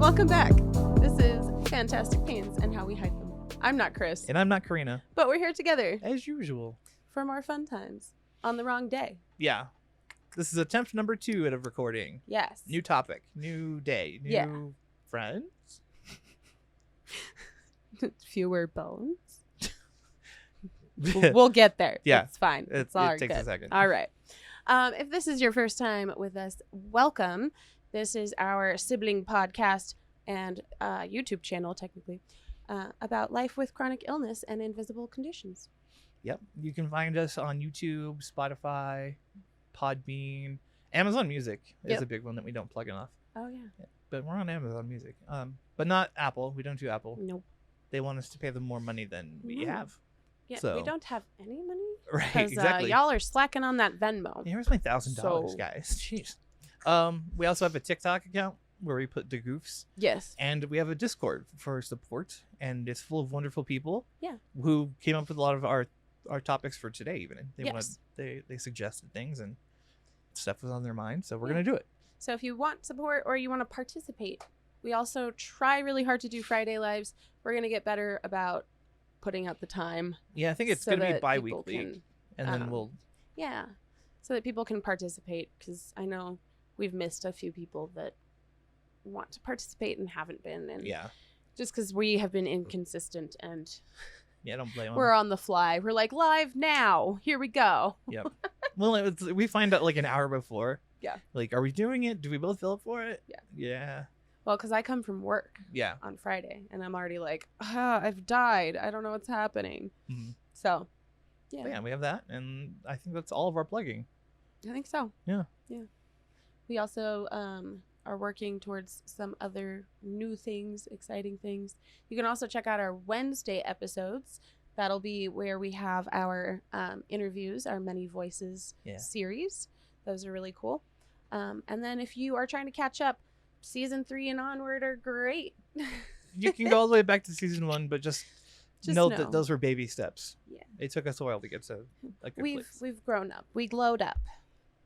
Welcome back. This is Fantastic Pains and How We Hide Them. I'm not Chris, And I'm not Karina. but we're here together As usual. for more fun times on the wrong day. Yeah. This is attempt number 2 at a recording. Yes. New topic. New day. New friends. Fewer bones. We'll get there. Yeah. It's fine. It's all it takes good. a second. All right. If this is your first time with us, welcome. This is our sibling podcast and YouTube channel, technically, about life with chronic illness and invisible conditions. Yep. You can find us on YouTube, Spotify, Podbean, Amazon Music is a big one that we don't plug enough. Oh, yeah. But we're on Amazon Music. But not Apple. We don't do Apple. Nope. They want us to pay them more money than we have. Yeah, So- we don't have any money. Right, Because exactly. y'all are slacking on that Venmo. Here's my $1,000, So- guys. Jeez. We also have a TikTok account where we put the goofs. Yes. And we have a Discord for support, and it's full of wonderful people. Yeah. Who came up with a lot of our topics for today. Even they Yes. they suggested things and stuff was on their mind, so we're gonna do it. So if you want support or you want to participate, we also try really hard to do Friday lives. We're going to get better about putting out the time. Yeah, I think it's so gonna be that people bi-weekly, can- and then we'll. Yeah. So that people can participate, because I know we've missed a few people that want to participate and haven't been. And Yeah. just because we have been inconsistent and Yeah, don't blame them. we're on the fly. We're like, live now. Here we go. Yep. Well, we find out like an hour before. Yeah. Like, are we doing it? Do we both fill up for it? Yeah. Yeah. Well, because I come from work Yeah. on Friday and I'm already like, I've died. I don't know what's happening. Mhm. So, yeah. But yeah, we have that, and I think that's all of our plugging. I think so. Yeah. Yeah. We also are working towards some other new things, exciting things. You can also check out our Wednesday episodes. That'll be where we have our interviews, our Many Voices series. Those are really cool. And then if you are trying to catch up, season 3 and onward are great. You can go all the way back to season 1, but just know that those were baby steps. Yeah. It took us a while to get to a good place. We've grown up. We glowed up.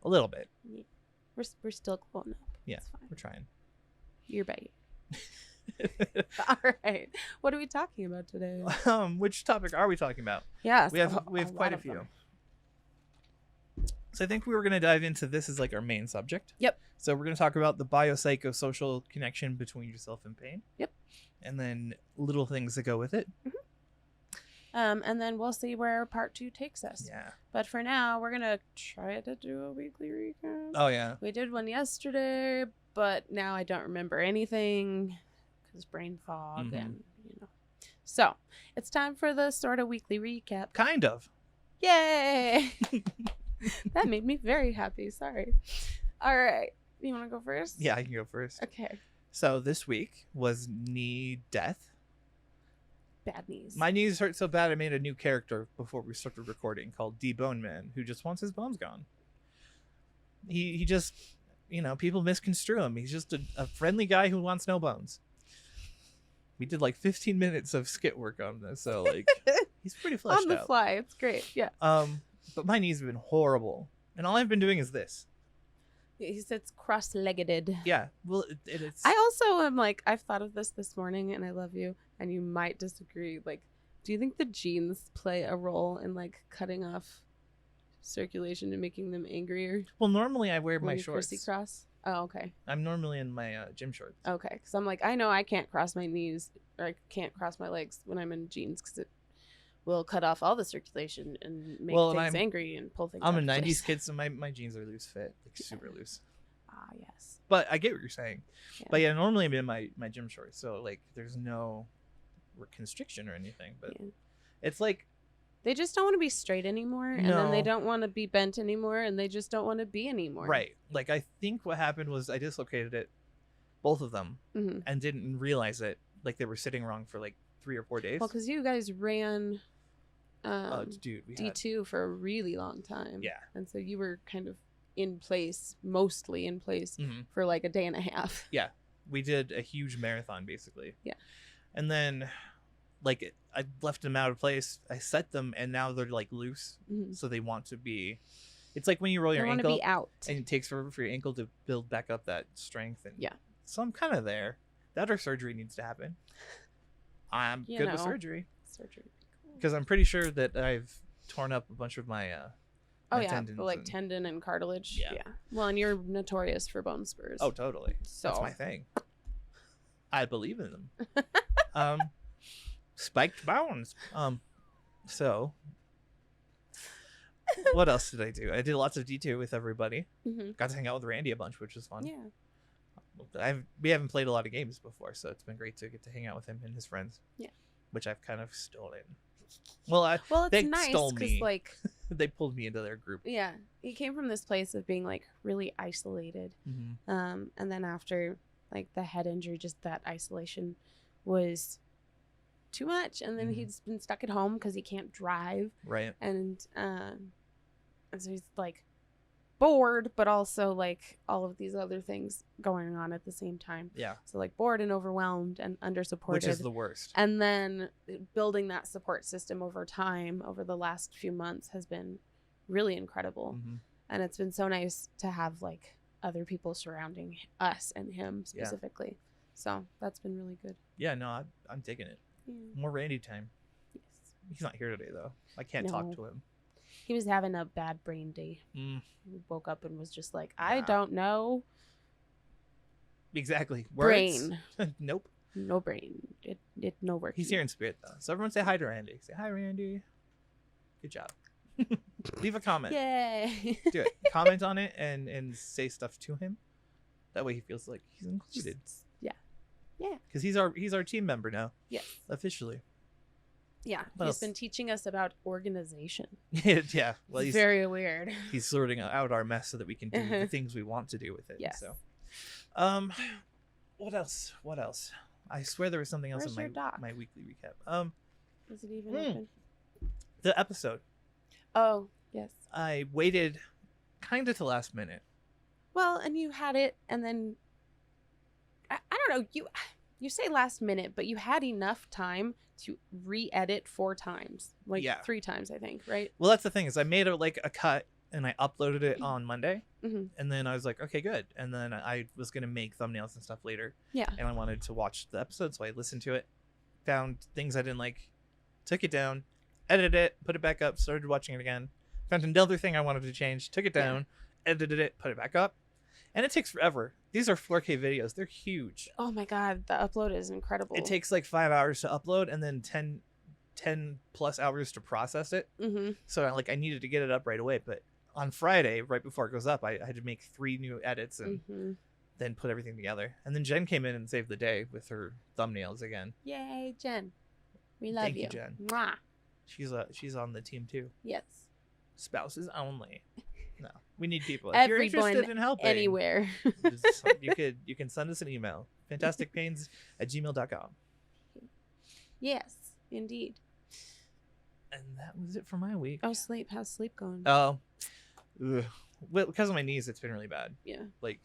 A little bit. We're still glowing up. Yeah, It's fine. we're trying. You're right. All right. What are we talking about today? Which topic are we talking about? Yes. We have quite lot a of few. them. So I think we were going to dive into this as like our main subject. Yep. So we're going to talk about the biopsychosocial connection between yourself and pain. Yep. And then little things that go with it. And then we'll see where part 2 takes us. Yeah. But for now, we're gonna try to do a weekly recap. Oh yeah. We did one yesterday, but now I don't remember anything because brain fog and So it's time for the sort of weekly recap. Kind of. Yay! That made me very happy. Sorry. All right. You want to go first? Yeah, I can go first. Okay. So this week was knee death. Bad knees. My knees hurt so bad I made a new character before we started recording called D-Bone Man, who just wants his bones gone. He just, people misconstrue him. He's just a friendly guy who wants no bones. We did like 15 minutes of skit work on this, so like he's pretty fleshed out. On the fly. It's great. Yeah. But my knees have been horrible, and all I've been doing is this. He sits cross-legged. Yeah, well, it's. I also am like, I've thought of this morning, and I love you, and you might disagree. Like, do you think the genes play a role in like cutting off circulation and making them angrier? Well, normally I wear when my you shorts. crisscross? Oh, okay. I'm normally in my gym shorts. Okay, because I'm like, I know I can't cross my knees or I can't cross my legs when I'm in jeans because it will cut off all the circulation and make things angry and pull things. I'm a out of 90s place. kid, so my jeans are loose fit, like super loose. Ah, yes. But I get what you're saying. Yeah. But yeah, normally I'm in my gym shorts, so like there's no constriction or anything. But it's like they just don't want to be straight anymore, and then they don't want to be bent anymore, and they just don't want to be anymore. Right. Like I think what happened was I dislocated it, both of them, and didn't realize it. Like they were sitting wrong for like 3 or 4 days. Well, because you guys ran dude, D2 for a really long time. Yeah. And so you were kind of mostly in place for like a day and a half. Yeah. We did a huge marathon basically. Yeah. And then like I left them out of place. I set them and now they're like loose. So they want to be. It's like when you roll your ankle. They want to be out. And it takes forever for your ankle to build back up that strength. And yeah. So I'm kind of there. That or surgery needs to happen. I'm You good with know. surgery Surgery would be cool. because I'm pretty sure that I've torn up a bunch of my Oh, my yeah, tendons but like and- tendon and cartilage. Yeah. Well, and you're notorious for bone spurs. Oh, totally. so That's my thing. I believe in them. Spiked bones. So what else did I do? I did lots of D2 with everybody. Mhm. Got to hang out with Randy a bunch, which was fun. Yeah. We haven't played a lot of games before, so it's been great to get to hang out with him and his friends. Yeah. Which I've kind of stolen. Well, they it's nice stole because me. like They pulled me into their group. yeah, he came from this place of being like really isolated. Mm-hmm. And then after like the head injury, just that isolation was too much. And then Mhm. he's been stuck at home because he can't drive. Right. And so he's like bored, but also like all of these other things going on at the same time. Yeah. So like bored and overwhelmed and undersupported. Which is the worst. And then building that support system over time, over the last few months, has been really incredible. Mm-hmm. And it's been so nice to have like other people surrounding us and him specifically. So that's been really good. Yeah, no, I'm digging it. Yeah. More Randy time. Yes. He's not here today, though. I can't talk No. to him. He was having a bad brain day. Mm, He woke up and was just like, I Nah. don't know. exactly. Brain. Nope. No brain. It no work. He's here in spirit, though. So everyone say hi to Randy. Say hi, Randy. Good job. Leave a comment. Yay. Do it. Comment on it and say stuff to him. That way he feels like he's included. Yeah. Yeah. Because he's our team member now, Yes. officially. Yeah. What He's else? been teaching us about organization. Yeah. Well, It's he's very weird. he's sorting out our mess so that we can do the Uh-huh. things we want to do with it. Yes. So, what else? What else? I swear there was something else Where's in your doc? my weekly recap. Is it even Hmm. open? The episode. Oh, yes. I waited kind of to last minute. Well, and you had it, and then I don't know. You say last minute, but you had enough time to re-edit 4 times, like Yeah. 3 times, I think, right? Well, that's the thing is I made a cut and I uploaded it on Monday, Mhm. and then I was like, okay, good. And then I was gonna make thumbnails and stuff later, Yeah. and I wanted to watch the episode, so I listened to it, found things I didn't like, took it down, edited it, put it back up, started watching it again, found another thing I wanted to change, took it down, edited it, put it back up, and it takes forever. These are 4K videos; they're huge. Oh my god, the upload is incredible. It takes like 5 hours to upload, and then 10 plus hours to process it. Mm-hmm. So I needed to get it up right away, but on Friday, right before it goes up, I had to make 3 new edits and Mm-hmm. then put everything together. And then Jen came in and saved the day with her thumbnails again. Yay, Jen. We love Thank you, you. Jen. Mwah. She's on the team too. Yes. Spouses only. No, we need people. If you're interested Everyone, in helping, Anywhere. you can send us an email. fantasticpains@gmail.com. Yes, indeed. And that was it for my week. Oh, sleep. How's sleep going? Oh, ugh. Well, because of my knees, it's been really bad. Yeah. Like,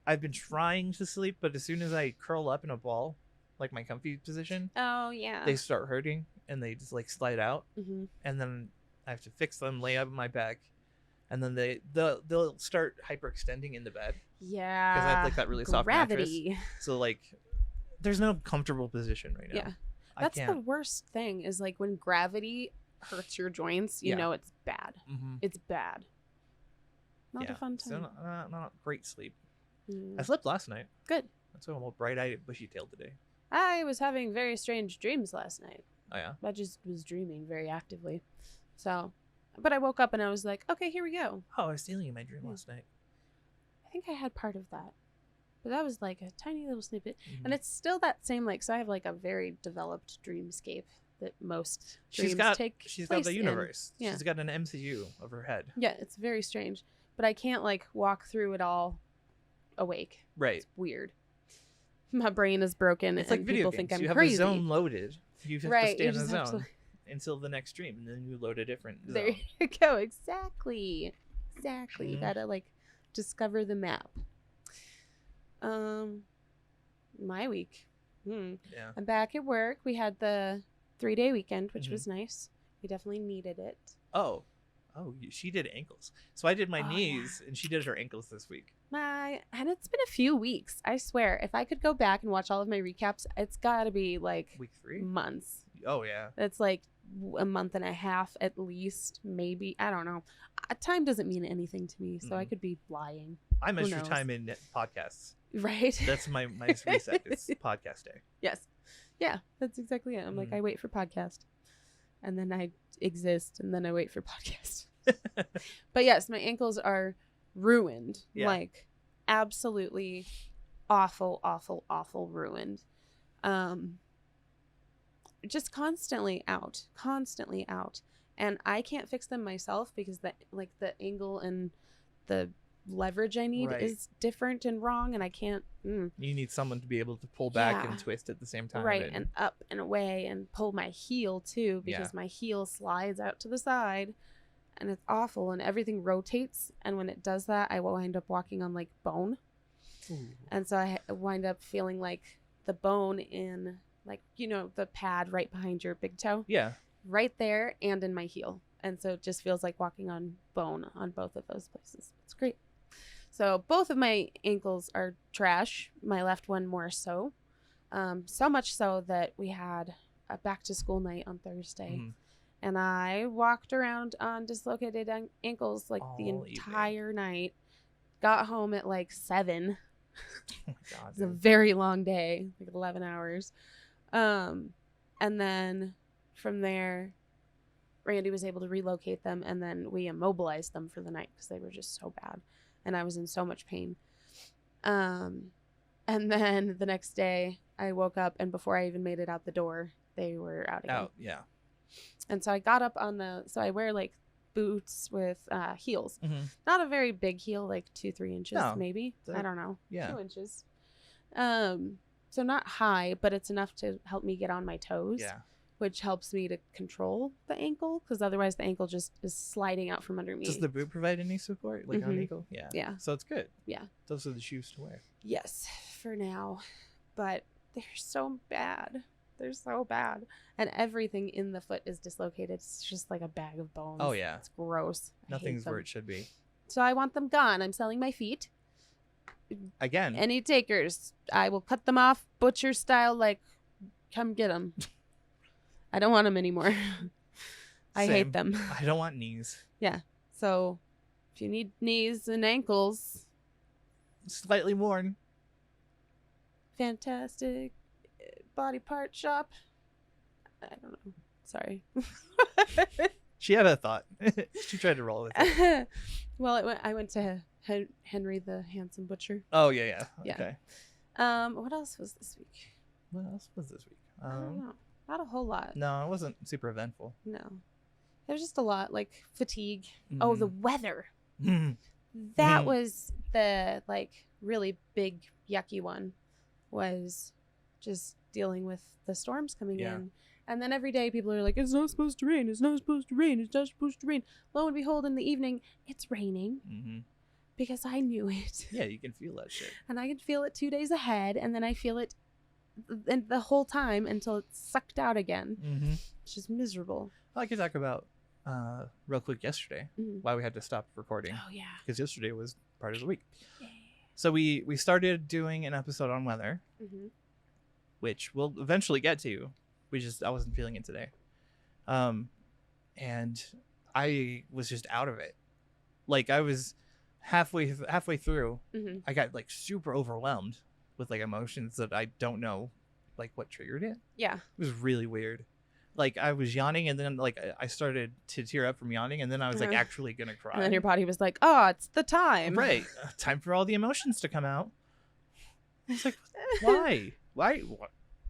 I've been trying to sleep, but as soon as I curl up in a ball, like my comfy position, Oh, yeah. they start hurting and they just like slide out, Mm-hmm. and then I have to fix them, lay up on my back, and then they'll start hyperextending in the bed Yeah. because I have like that really soft mattress. Gravity. So like, there's no comfortable position right now. Yeah. I That's the can't. worst thing is like when gravity hurts your joints, you Yeah. know it's bad. Mm-hmm. It's bad. Not a fun So time. not great sleep. Mm. I slept last night. Good. That's why I'm all bright-eyed, bushy-tailed today. I was having very strange dreams last night. Oh yeah. I just was dreaming very actively. So, but I woke up and I was like, okay, here we go. Oh, I was stealing in my dream last night. I think I had part of that. But that was like a tiny little snippet. Mhm. And it's still that same, like, so I have like a very developed dreamscape that most dreams She's got take the place in. universe. Yeah. She's got an MCU of her head. Yeah, it's very strange. But I can't like walk through it all awake. Right. It's weird. My brain is broken It's and like video people games. think I'm you have crazy. a zone loaded. You have Right, to stay you in the just have to- zone until the next stream, and then you load a different zone. There you go. Exactly. Exactly. You Mhm. gotta like discover the map. My week. Yeah. I'm back at work. We had the 3-day weekend, which Mhm. was nice. We definitely needed it. Oh, She did ankles. So I did my Oh, knees, and she did her ankles this week. And it's been a few weeks. I swear, if I could go back and watch all of my recaps, it's got to be like Week 3? months. Oh, yeah. It's like a month and a half at least, maybe. I don't know. Time doesn't mean anything to me, so I could be lying. I measure time in podcasts. Right? That's my reset. It's podcast day. Yes. Yeah, that's exactly it. I'm like, I wait for podcast, and then I exist, and then I wait for podcast. But yes, my ankles are ruined. Yeah. Like, absolutely awful, awful, awful ruined. Just constantly out. And I can't fix them myself because the angle and the leverage I need is different and wrong, and I can't. You need someone to be able to pull back and twist at the same time. Right, and up and away, and pull my heel too, because my heel slides out to the side, and it's awful, and everything rotates, and when it does that, I will wind up walking on like bone. Ooh. And so I wind up feeling like the bone in, like, you know, the pad right behind your big toe. Yeah. Right there and in my heel. And so it just feels like walking on bone on both of those places. It's great. So both of my ankles are trash. My left one more so. So much so that we had a back to school night on Thursday. Mm-hmm. And I walked around on dislocated ankles like the entire night. Got home at like 7. Oh my God, it was a very long day, like 11 hours. And then from there, Randy was able to relocate them, and then we immobilized them for the night because they were just so bad, and I was in so much pain. And then the next day, I woke up, and before I even made it out the door, they were out again. Yeah. And so I got up so I wear like boots with heels. Mm-hmm. Not a very big heel, like 2-3 inches, maybe. I don't know. Yeah. 2 inches. So not high, but it's enough to help me get on my toes. Yeah. Which helps me to control the ankle, because otherwise the ankle just is sliding out from under me. Does the boot provide any support, like on ankle? Yeah. Yeah. So it's good. Yeah. Those are the shoes to wear. Yes, for now. But they're so bad. They're so bad. And everything in the foot is dislocated. It's just like a bag of bones. Oh, yeah. It's gross. Nothing's where it should be. So I want them gone. I'm selling my feet. Again. Any takers? I will cut them off butcher style, like, come get them. I don't want them anymore. I hate them. I don't want knees. Yeah. So if you need knees and ankles. Slightly worn. Fantastic body part shop. I don't know. Sorry. She had a thought. She tried to roll with it. Well, I went to Henry the Handsome Butcher. Oh, yeah. Okay. What else was this week? I don't know. Not a whole lot. No, it wasn't super eventful. No. There was just a lot, like fatigue. Mm. Oh, the weather. That was the, like, really big, yucky one, was just dealing with the storms coming in. And then every day people are like, it's not supposed to rain. It's not supposed to rain. It's not supposed to rain. Lo and behold, in the evening, it's raining. Mm-hmm. Because I knew it. Yeah, you can feel that shit. And I can feel it 2 days ahead, and then I feel it the whole time until it's sucked out again. Mm-hmm. It's just miserable. I could talk about real quick yesterday why we had to stop recording. Oh yeah, because yesterday was part of the week. Yay. So we started doing an episode on weather, which we'll eventually get to. I wasn't feeling it today, and I was just out of it. Like, I was halfway through, I got like super overwhelmed with like emotions that I don't know like what triggered it. Yeah. It was really weird. Like, I was yawning, and then like I started to tear up from yawning, and then I was like actually gonna cry. And then your body was like, oh, it's the time. Right. Time for all the emotions to come out. I was like, why?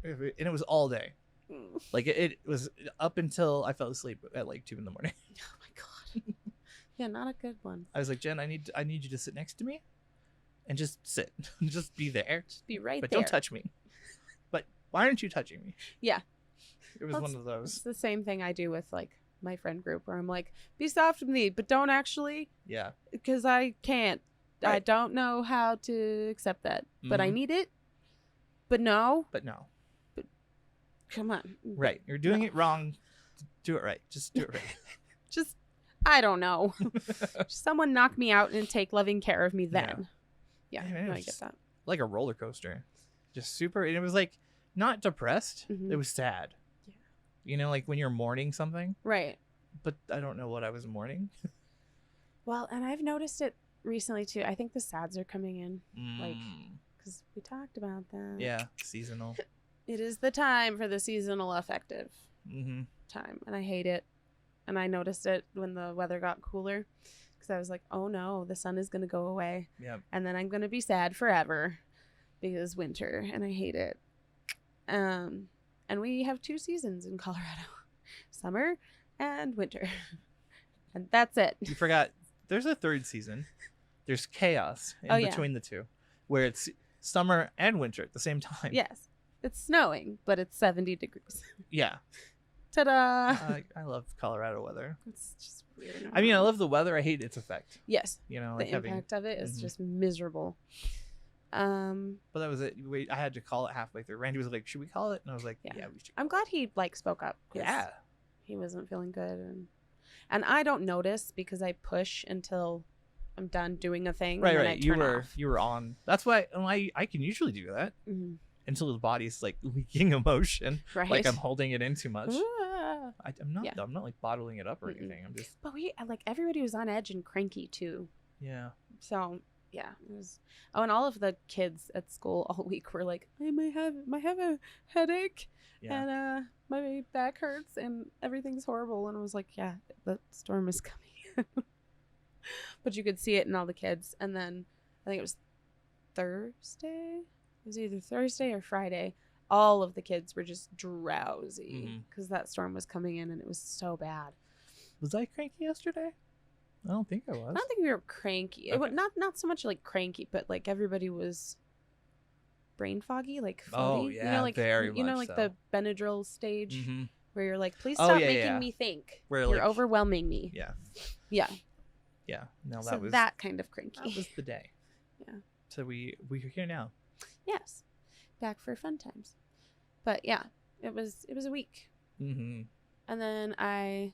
And it was all day. Like, it was up until I fell asleep at like 2 a.m. Oh my God. Yeah, not a good one. I was like, Jen, I need you to sit next to me and just sit. Just be there. Just be right but there. But don't touch me. But why aren't you touching me? Yeah. It was one of those. It's the same thing I do with like my friend group, where I'm like, be soft with me, but don't actually. Yeah. Because I can't. Right. I don't know how to accept that. But I need it. But no. But come on. Right. You're doing it wrong. Do it right. Just do it right. Just I don't know. Someone knock me out and take loving care of me then. Yeah, Man, no, it I was get that. like a roller coaster. Just super. And it was like not depressed. Mhm. It was sad. Yeah. You know, like when you're mourning something. Right. But I don't know what I was mourning. Well, and I've noticed it recently too. I think the sads are coming in, like, Mm, because we talked about that. yeah, seasonal. It is the time for the seasonal affective Mm-hmm. time, and I hate it. And I noticed it when the weather got cooler, because I was like, oh no, the sun is going to go away. Yep. And then I'm going to be sad forever because winter, and I hate it. And we have 2 seasons in Colorado, summer and winter. And that's it. You forgot there's a 3rd season. There's chaos in Oh, yeah. between the two, where it's summer and winter at the same time. Yes. It's snowing, but it's 70 degrees. Yeah. Ta-da! I love Colorado weather. It's just weird. I mean, I love the weather. I hate its effect. Yes. You know, The like having. impact of it is Mhm. just miserable. But that was it. I had to call it halfway through. Randy was like, "Should we call it?" And I was like, Yeah. "Yeah, we should." I'm glad he spoke up. 'Cause Yeah. he wasn't feeling good, and I don't notice because I push until I'm done doing a thing. Right, and then right. I turn off. You were on. That's why I can usually do that Mhm. until the body's like leaking emotion, Right. like I'm holding it in too much. Ah. I'm not. Yeah. I'm not like bottling it up or Mm-mm. anything. I'm just. But everybody was on edge and cranky too. Yeah. So yeah, it was. Oh, and all of the kids at school all week were like, I might have a headache, Yeah. and my back hurts, and everything's horrible. And I was like, yeah, the storm is coming. But you could see it in all the kids. And then I think it was Thursday. It was either Thursday or Friday. All of the kids were just drowsy because that storm was coming in, and it was so bad. Was I cranky yesterday? I don't think I was. I don't think we were cranky. It Okay. was not so much like cranky, but like everybody was brain foggy, like Oh, foggy. yeah, very much like so. the Benadryl stage Mhm. where you're like, please Oh, stop yeah, making yeah. me think. Where, You're like- overwhelming me. Yeah. Yeah. Yeah. No, So that was that kind of cranky. that was the day. Yeah. So we're here now. Yes. Back for fun times. But yeah, it was a week. Mm-hmm. And then I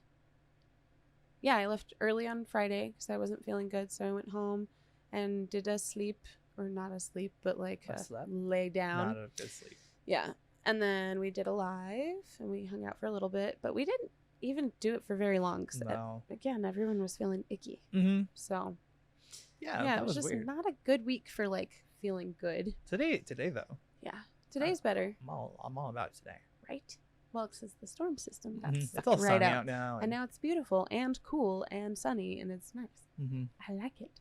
left early on Friday because I wasn't feeling good. So I went home and did a sleep, or not a sleep, but like A slap? lay down. Not a good sleep. Yeah. And then we did a live and we hung out for a little bit, but we didn't even do it for very long because, No. again, everyone was feeling icky. Mm-hmm. So, Yeah. yeah, That it was just weird. not a good week for like feeling good. Today though. Yeah. Today's better, I'm all about it today. right? Well, because the storm system got Mhm. sucked It's all right sunny out. out now. And now it's beautiful and cool and sunny and it's nice. Mm-hmm. I like it.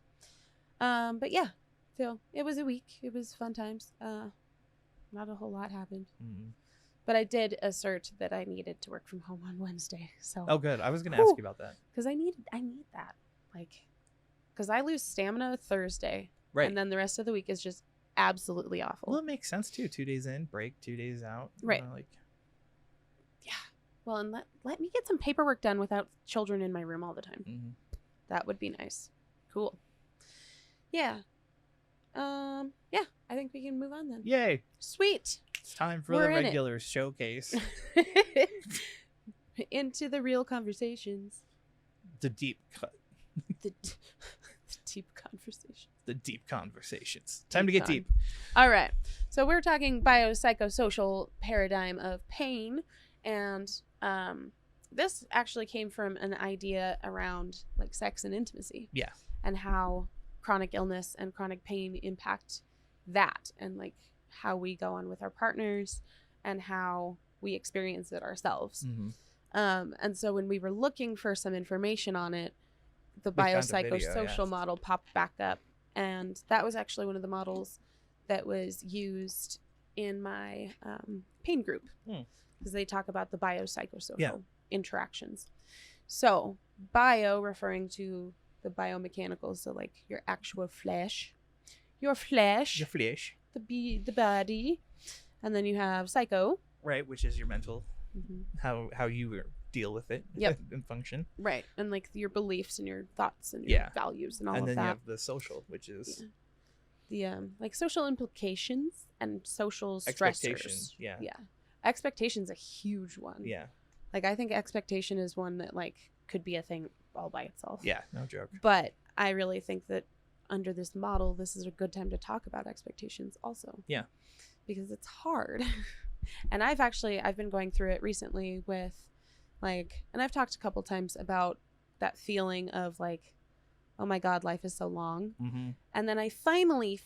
But yeah, so it was a week. It was fun times. Not a whole lot happened. Mm-hmm. But I did assert that I needed to work from home on Wednesday. So Oh, good. I was gonna Whew. ask you about that. because I need that, like, because I lose stamina Thursday, Right. and then the rest of the week is just absolutely awful. Well, it makes sense too. 2 days in, break, 2 days out. you Right. know, like Yeah. Well, and let me get some paperwork done without children in my room all the time. mhm. That would be nice. Cool. Yeah. Yeah. I think we can move on then. Yay! Sweet. It's time for We're the in it. regular showcase. Into the real conversations. The deep cut. The deep conversations. The deep conversations. Time to get con. deep. All right. So we're talking biopsychosocial paradigm of pain. And this actually came from an idea around like sex and intimacy. Yeah. And how chronic illness and chronic pain impact that, and like how we go on with our partners and how we experience it ourselves. Mm-hmm. And so when we were looking for some information on it, the We found a video, biopsychosocial yeah. model popped back up. And that was actually one of the models that was used in my pain group, because they talk about the biopsychosocial interactions. So bio referring to the biomechanical, so like your actual flesh, your flesh, Your flesh. the body, and then you have psycho. Right, which is your mental, Mhm. how you deal with it Yep. and function. Right, and like your beliefs and your thoughts and your Yeah. values and all And of then that. you have the social, which is The like social implications and social expectations. stressors. Yeah. Yeah. Expectation's a huge one. Yeah. Like I think expectation is one that like could be a thing all by itself. Yeah, no joke. But I really think that under this model, this is a good time to talk about expectations also. Yeah. Because it's hard. And I've been going through it recently with like, and I've talked a couple times about that feeling of like, oh my God, life is so long. Mm-hmm. And then I finally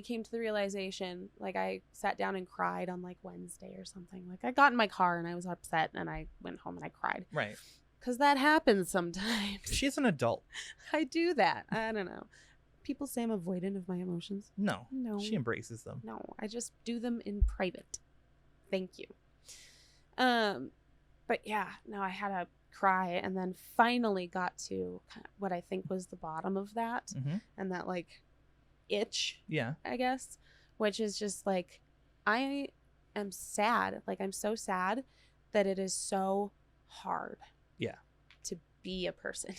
came to the realization, like I sat down and cried on like Wednesday or something. Like I got in my car and I was upset and I went home and I cried. Right. Because that happens sometimes. She's an adult. I do that. I don't know. People say I'm avoidant of my emotions. No. No. She embraces them. No, I just do them in private. Thank you. But yeah, no, I had a cry and then finally got to kind of what I think was the bottom of that. Mm-hmm. And that like itch, Yeah. I guess, which is just like, I am sad. Like I'm so sad that it is so hard. Yeah. To be a person.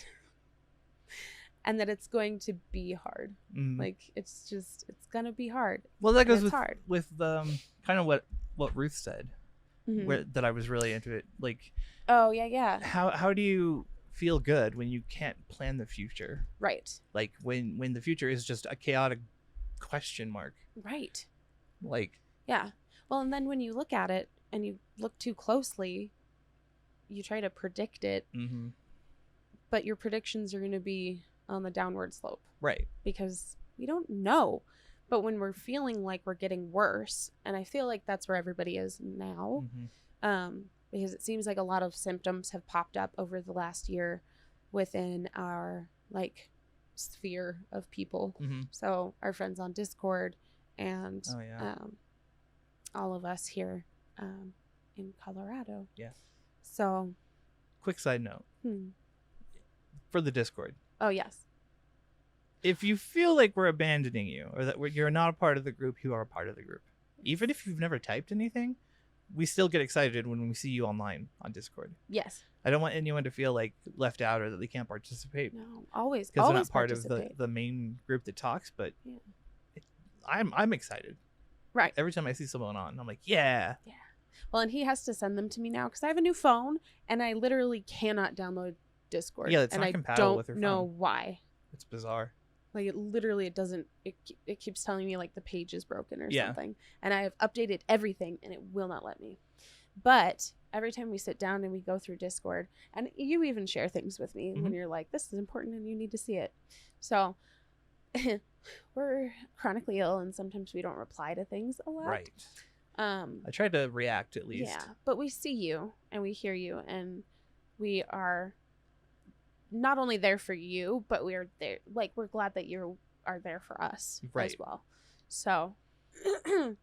And that it's going to be hard. Like it's gonna be hard. Well, that goes with kind of what Ruth said, that I was really into it. Like, oh yeah. How do you feel good when you can't plan the future? Right. Like when the future is just a chaotic question mark. Right. Like. Yeah. Well, and then when you look at it and you look too closely, you try to predict it, but your predictions are going to be on the downward slope. Right. Because we don't know. But when we're feeling like we're getting worse, and I feel like that's where everybody is now, because it seems like a lot of symptoms have popped up over the last year within our like sphere of people. So our friends on Discord and all of us here in Colorado. Yeah. So quick side note for the Discord. Oh, yes. If you feel like we're abandoning you or that you're not a part of the group, you are a part of the group. Even if you've never typed anything, we still get excited when we see you online on Discord. Yes. I don't want anyone to feel like left out or that they can't participate. No, always. Because they're not part of the main group that talks, but I'm excited. Right. Every time I see someone on, I'm like, yeah. Yeah. Well, and he has to send them to me now because I have a new phone and I literally cannot download Discord. Yeah, it's not compatible with your phone. I don't know why. It's bizarre. Like it doesn't, it keeps telling me like the page is broken or something. And I have updated everything and it will not let me. But every time we sit down and we go through Discord, and you even share things with me when you're like, this is important and you need to see it. So we're chronically ill and sometimes we don't reply to things a lot. Right. I try to react at least. Yeah, but we see you and we hear you and we are not only there for you, but we're there. Like, we're glad that you are there for us as well. So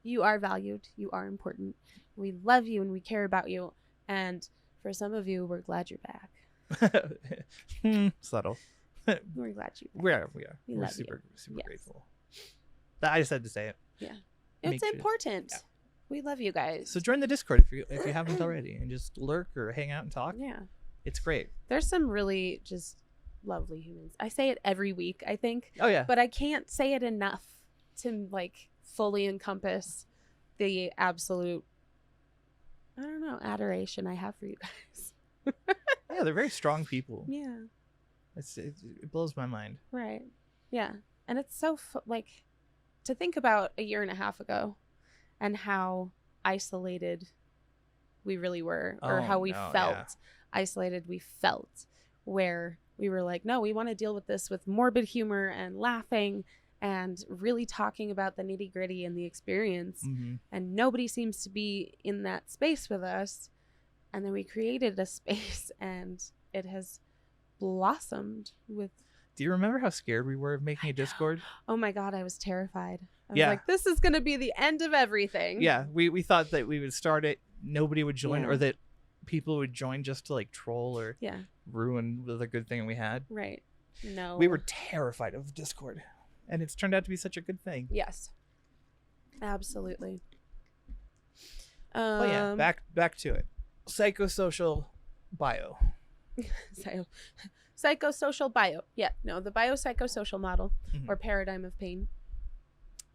you are valued. You are important. We love you and we care about you. And for some of you, we're glad you're back. Subtle. We're glad you're back. We are. We're super grateful. I just had to say it. Yeah. It's important. Yeah. We love you guys. So join the Discord if you haven't already and just lurk or hang out and talk. Yeah. It's great. There's some really just lovely humans. I say it every week, I think. Oh, yeah. But I can't say it enough to, like, fully encompass the absolute, I don't know, adoration I have for you guys. Yeah, they're very strong people. Yeah. It blows my mind. Right. Yeah. And it's so, like, to think about a year and a half ago and how isolated we really were, or how we felt isolated we felt, where we were like, no, we want to deal with this with morbid humor and laughing and really talking about the nitty gritty and the experience. And nobody seems to be in that space with us. And then we created a space and it has blossomed with. Do you remember how scared we were of making a Discord? Oh my God, I was terrified. I was like, this is going to be the end of everything. Yeah, we thought that we would start it, nobody would join, or that people would join just to like troll or ruin the good thing we had. Right. No. We were terrified of Discord, and it's turned out to be such a good thing. Yes. Absolutely. But yeah, back to it. Psychosocial bio. Psychosocial bio. Yeah, no, the biopsychosocial model or paradigm of pain.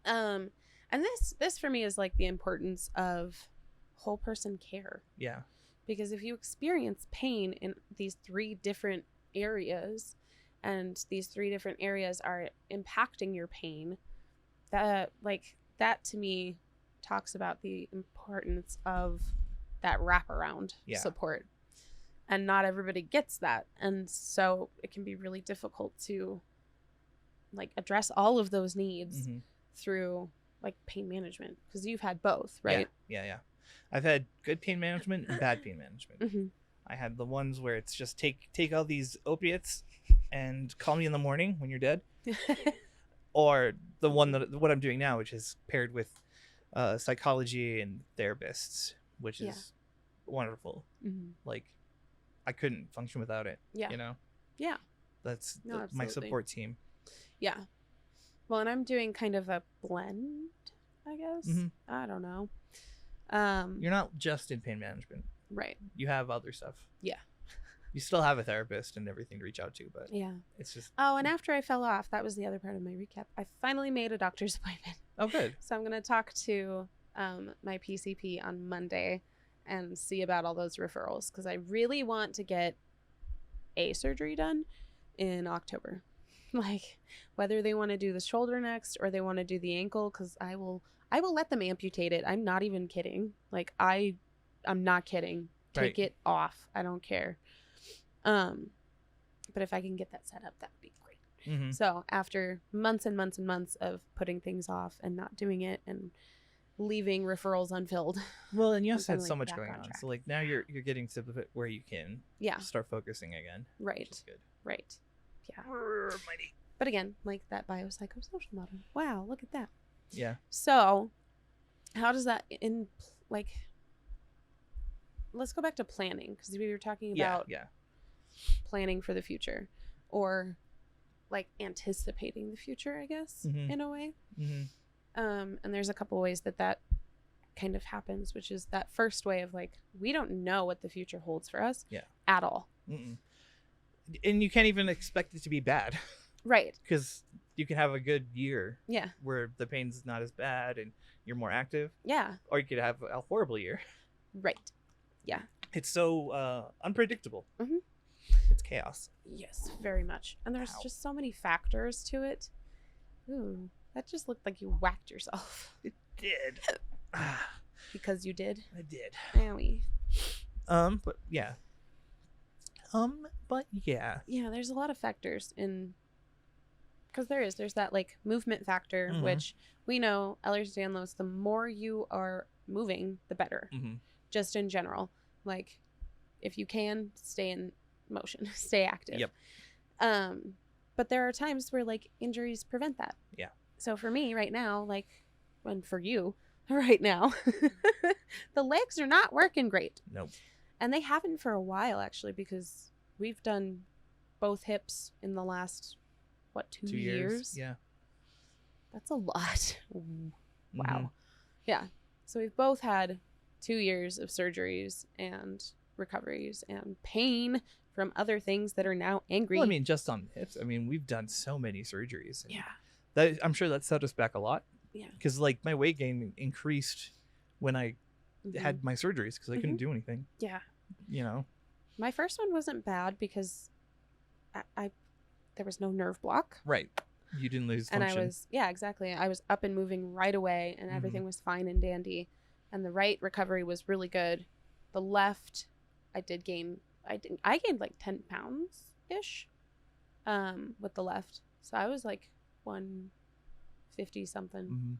And this for me is like the importance of whole person care. Yeah. Because if you experience pain in these three different areas, and these 3 different areas are impacting your pain, that to me talks about the importance of that wraparound support. And not everybody gets that, and so it can be really difficult to like address all of those needs through like pain management, because you've had both, right? Yeah. I've had good pain management and bad pain management. I had the ones where it's just take all these opiates and call me in the morning when you're dead, or the one that what I'm doing now, which is paired with psychology and therapists, which is wonderful. Like, I couldn't function without it. That's my support team. Well, and I'm doing kind of a blend, I guess. I don't know. You're not just in pain management, right? You have other stuff. You still have a therapist and everything to reach out to, but it's just... Oh, and after I fell off, that was the other part of my recap, I finally made a doctor's appointment. Oh, good. So I'm going to talk to my PCP on Monday and see about all those referrals, because I really want to get a surgery done in October. Like, whether they want to do the shoulder next or they want to do the ankle, because I will let them amputate it. I'm not even kidding. Like, I'm not kidding. Take it off. I don't care. But if I can get that set up, that would be great. So after months and months and months of putting things off and not doing it and leaving referrals unfilled. Well, and you also had so much going on. So like now you're getting to the bit where you can start focusing again. Right. Which is good. Right. Yeah. Mighty. But again, like that biopsychosocial model. Wow, look at that. Yeah. So how does that let's go back to planning, because we were talking about planning for the future, or like anticipating the future, I guess, in a way. And there's a couple ways that kind of happens, which is that first way of like, we don't know what the future holds for us at all. And you can't even expect it to be bad. Right. Because you can have a good year where the pain's not as bad and you're more active. Yeah. Or you could have a horrible year. Right. Yeah. It's so unpredictable. It's chaos. Yes, very much. And there's just so many factors to it. Ooh, that just looked like you whacked yourself. It did. Because you did? I did. Owie. But yeah. But yeah. Yeah, there's a lot of factors in... Because there's that like movement factor, which we know, Ehlers-Danlos, the more you are moving, the better. Just in general. Like, if you can, stay in motion, stay active. Yep. But there are times where like injuries prevent that. Yeah. So for me right now, like, and for you right now, the legs are not working great. Nope. And they haven't for a while, actually, because we've done both hips in the last, what, 2 years? Yeah. That's a lot. Wow. Yeah. So we've both had 2 years of surgeries and recoveries and pain from other things that are now angry. Well, I mean, just on hips. I mean, we've done so many surgeries. Yeah. I'm sure that set us back a lot. Yeah. Because like my weight gain increased when I had my surgeries, because I couldn't do anything. Yeah. You know. My first one wasn't bad because I there was no nerve block. Right. You didn't lose function. And I was, exactly. I was up and moving right away, and everything was fine and dandy. And the right recovery was really good. The left, I gained like 10 pounds ish with the left. So I was like 150 something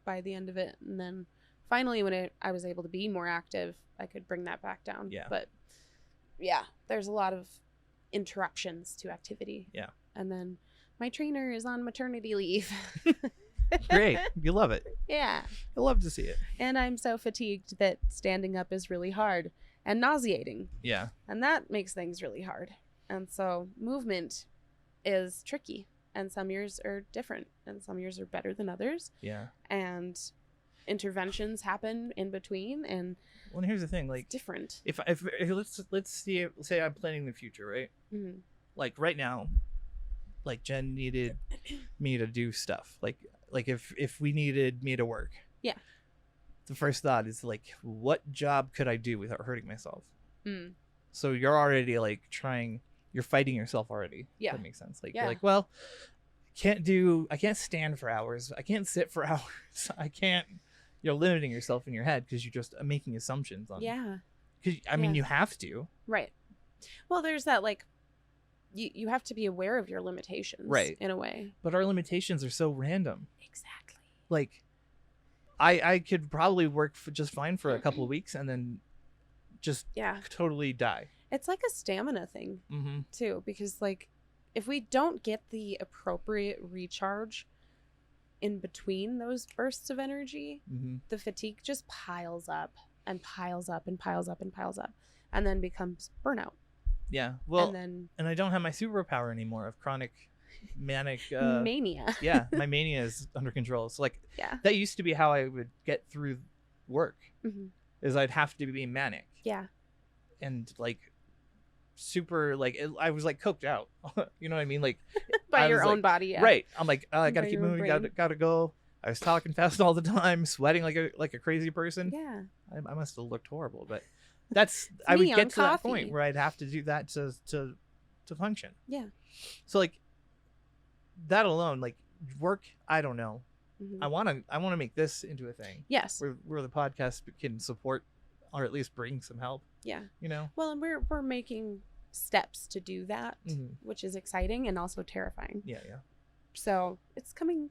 by the end of it. And then finally, when I was able to be more active, I could bring that back down. Yeah. But yeah, there's a lot of interruptions to activity. Yeah. And then my trainer is on maternity leave. Great. You love it. Yeah. I love to see it. And I'm so fatigued that standing up is really hard and nauseating. Yeah. And that makes things really hard. And so movement is tricky. And some years are different. And some years are better than others. Yeah. And interventions happen in between. And well, and here's the thing, like, different. If let's say I'm planning the future, right? Like right now, like Jen needed me to do stuff. Like if we needed me to work. Yeah. The first thought is like, what job could I do without hurting myself? So you're already like trying you're fighting yourself already. Yeah. That makes sense. Like, Yeah. you're like, well, I can't stand for hours. I can't sit for hours. I can't, you're limiting yourself in your head because you're just making assumptions on. Yeah. Because, I mean, you have to. Right. Well, there's that, like, you have to be aware of your limitations. Right. In a way. But our limitations are so random. Exactly. Like, I could probably work just fine for a couple of weeks and then just totally die. It's like a stamina thing, Mm-hmm. too, because, like, if we don't get the appropriate recharge in between those bursts of energy, Mm-hmm. the fatigue just piles up and piles up and piles up and piles up, and then becomes burnout. Yeah. Well, and I don't have my superpower anymore of chronic manic mania. Yeah, my mania is under control. So, like, that used to be how I would get through work. Mm-hmm. Is I'd have to be manic. Yeah. And, like, super, like, I was like coked out. You know what I mean? Like, by your own body. Yeah. Right. I'm like, I gotta By keep your own moving. Gotta go. I was talking fast all the time, sweating like a crazy person. Yeah. I must have looked horrible, but that's I would get to that point where I'd have to do that to function. Yeah. So, like, that alone, like, work, I don't know. Mm-hmm. I wanna make this into a thing. Yes. Where the podcast can support or at least bring some help. Yeah. You know? Well, and we're making steps to do that, Mm-hmm. which is exciting and also terrifying. Yeah, yeah. So it's coming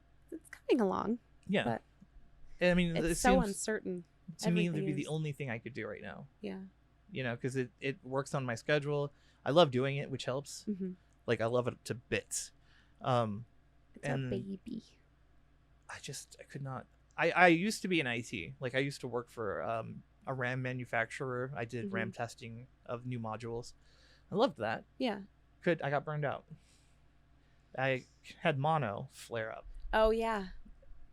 along. Yeah. But I mean, it's so uncertain. To me, it'd be the only thing I could do right now. Yeah. You know, because it works on my schedule. I love doing it, which helps. Mm-hmm. Like, I love it to bits. It's and a baby. I could not. I used to be in IT. Like, I used to work for a RAM manufacturer. I did RAM testing of new modules. I loved that. Yeah. I got burned out. I had mono flare up. Oh yeah.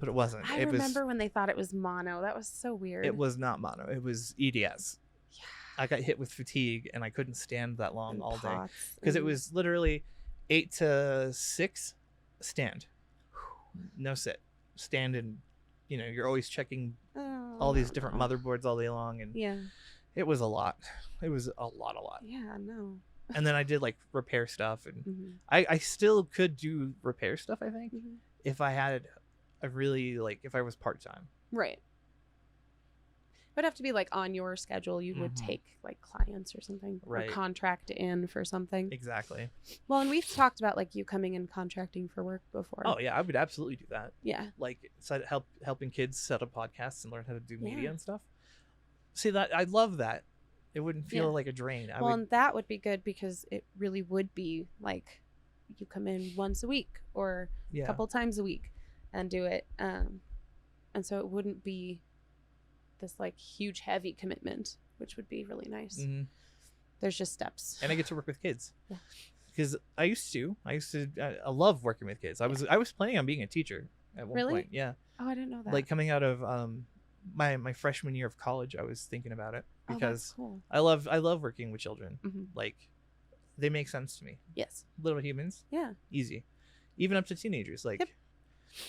But it wasn't. I remember when they thought it was mono. That was so weird. It was not mono. It was EDS. Yeah. I got hit with fatigue and I couldn't stand that long all day. Because Mm-hmm. it was literally 8 to 6 stand. No sit. Stand, and, you know, you're always checking all these different motherboards all day long, and it was a lot. It was a lot. Yeah, no. And then I did, like, repair stuff, and Mm-hmm. I still could do repair stuff, I think, Mm-hmm. if I had a really, like, if I was part-time. Right. It would have to be, like, on your schedule. You would take, like, clients or something. Right. Or contract in for something. Exactly. Well, and we've talked about, like, you coming and contracting for work before. Oh yeah, I would absolutely do that. Yeah. Like, helping kids set up podcasts and learn how to do media and stuff. See, that I love that. It wouldn't feel like a drain. And that would be good because it really would be like you come in once a week or a couple times a week and do it. And so it wouldn't be this, like, huge heavy commitment, which would be really nice. Mm-hmm. There's just steps. And I get to work with kids. Yeah. Because I love working with kids. I was planning on being a teacher at one point. Yeah. Oh, I didn't know that. Like, coming out of my freshman year of college, I was thinking about it because that's cool. I love working with children. Mm-hmm. Like, they make sense to me. Yes. Little humans. Yeah. Easy. Even up to teenagers. Like. Yep.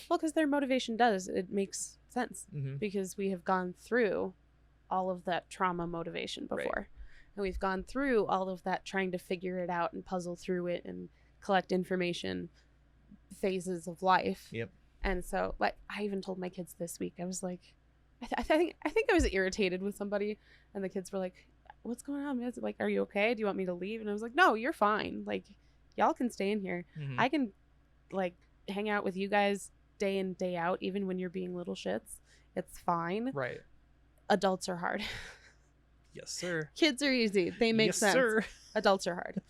Well, because their motivation it makes sense because we have gone through all of that trauma motivation before. Right. And we've gone through all of that trying to figure it out and puzzle through it and collect information phases of life. Yep. And so, like, I even told my kids this week, I was like, I think I was irritated with somebody, and the kids were like, what's going on? I was like, are you okay? Do you want me to leave? And I was like, no, you're fine. Like, y'all can stay in here. Mm-hmm. I can, like, hang out with you guys day in, day out, even when you're being little shits. It's fine. Right. Adults are hard. Yes, sir. Kids are easy. They make sense. Sir. Adults are hard.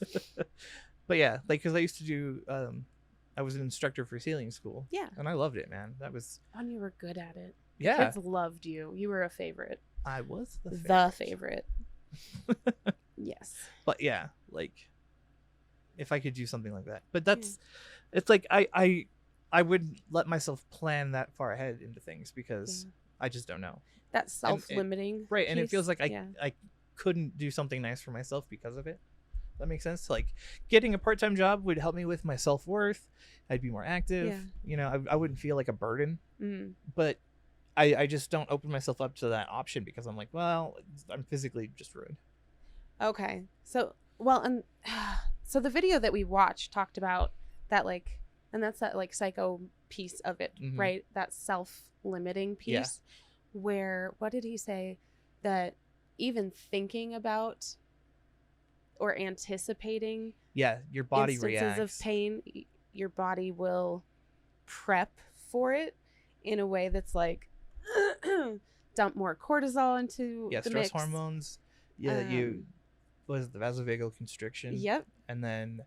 But yeah, like, because I used to do, I was an instructor for sailing school. Yeah. And I loved it, man. That was. And you were good at it. Yeah. Kids loved you. You were a favorite. I was the favorite. Yes. But yeah, like, if I could do something like that. But it's like, I wouldn't let myself plan that far ahead into things because I just don't know. That's self-limiting. Right. And it feels like I couldn't do something nice for myself because of it. That makes sense. Like, getting a part-time job would help me with my self-worth. I'd be more active. Yeah. You know, I wouldn't feel like a burden. Mm. But I just don't open myself up to that option because I'm like, well, I'm physically just ruined. Okay. So, well, and So the video that we watched talked about that, like, and that's that like psycho piece of it, Mhm. right? That self-limiting piece. Yeah. Where, what did he say? That even thinking about or anticipating Yeah, your body instances reacts. of pain, your body will prep for it in a way that's like dump more cortisol into Yeah, the stress mix. hormones. Yeah, what is it, the vasovagal constriction? Yep. And then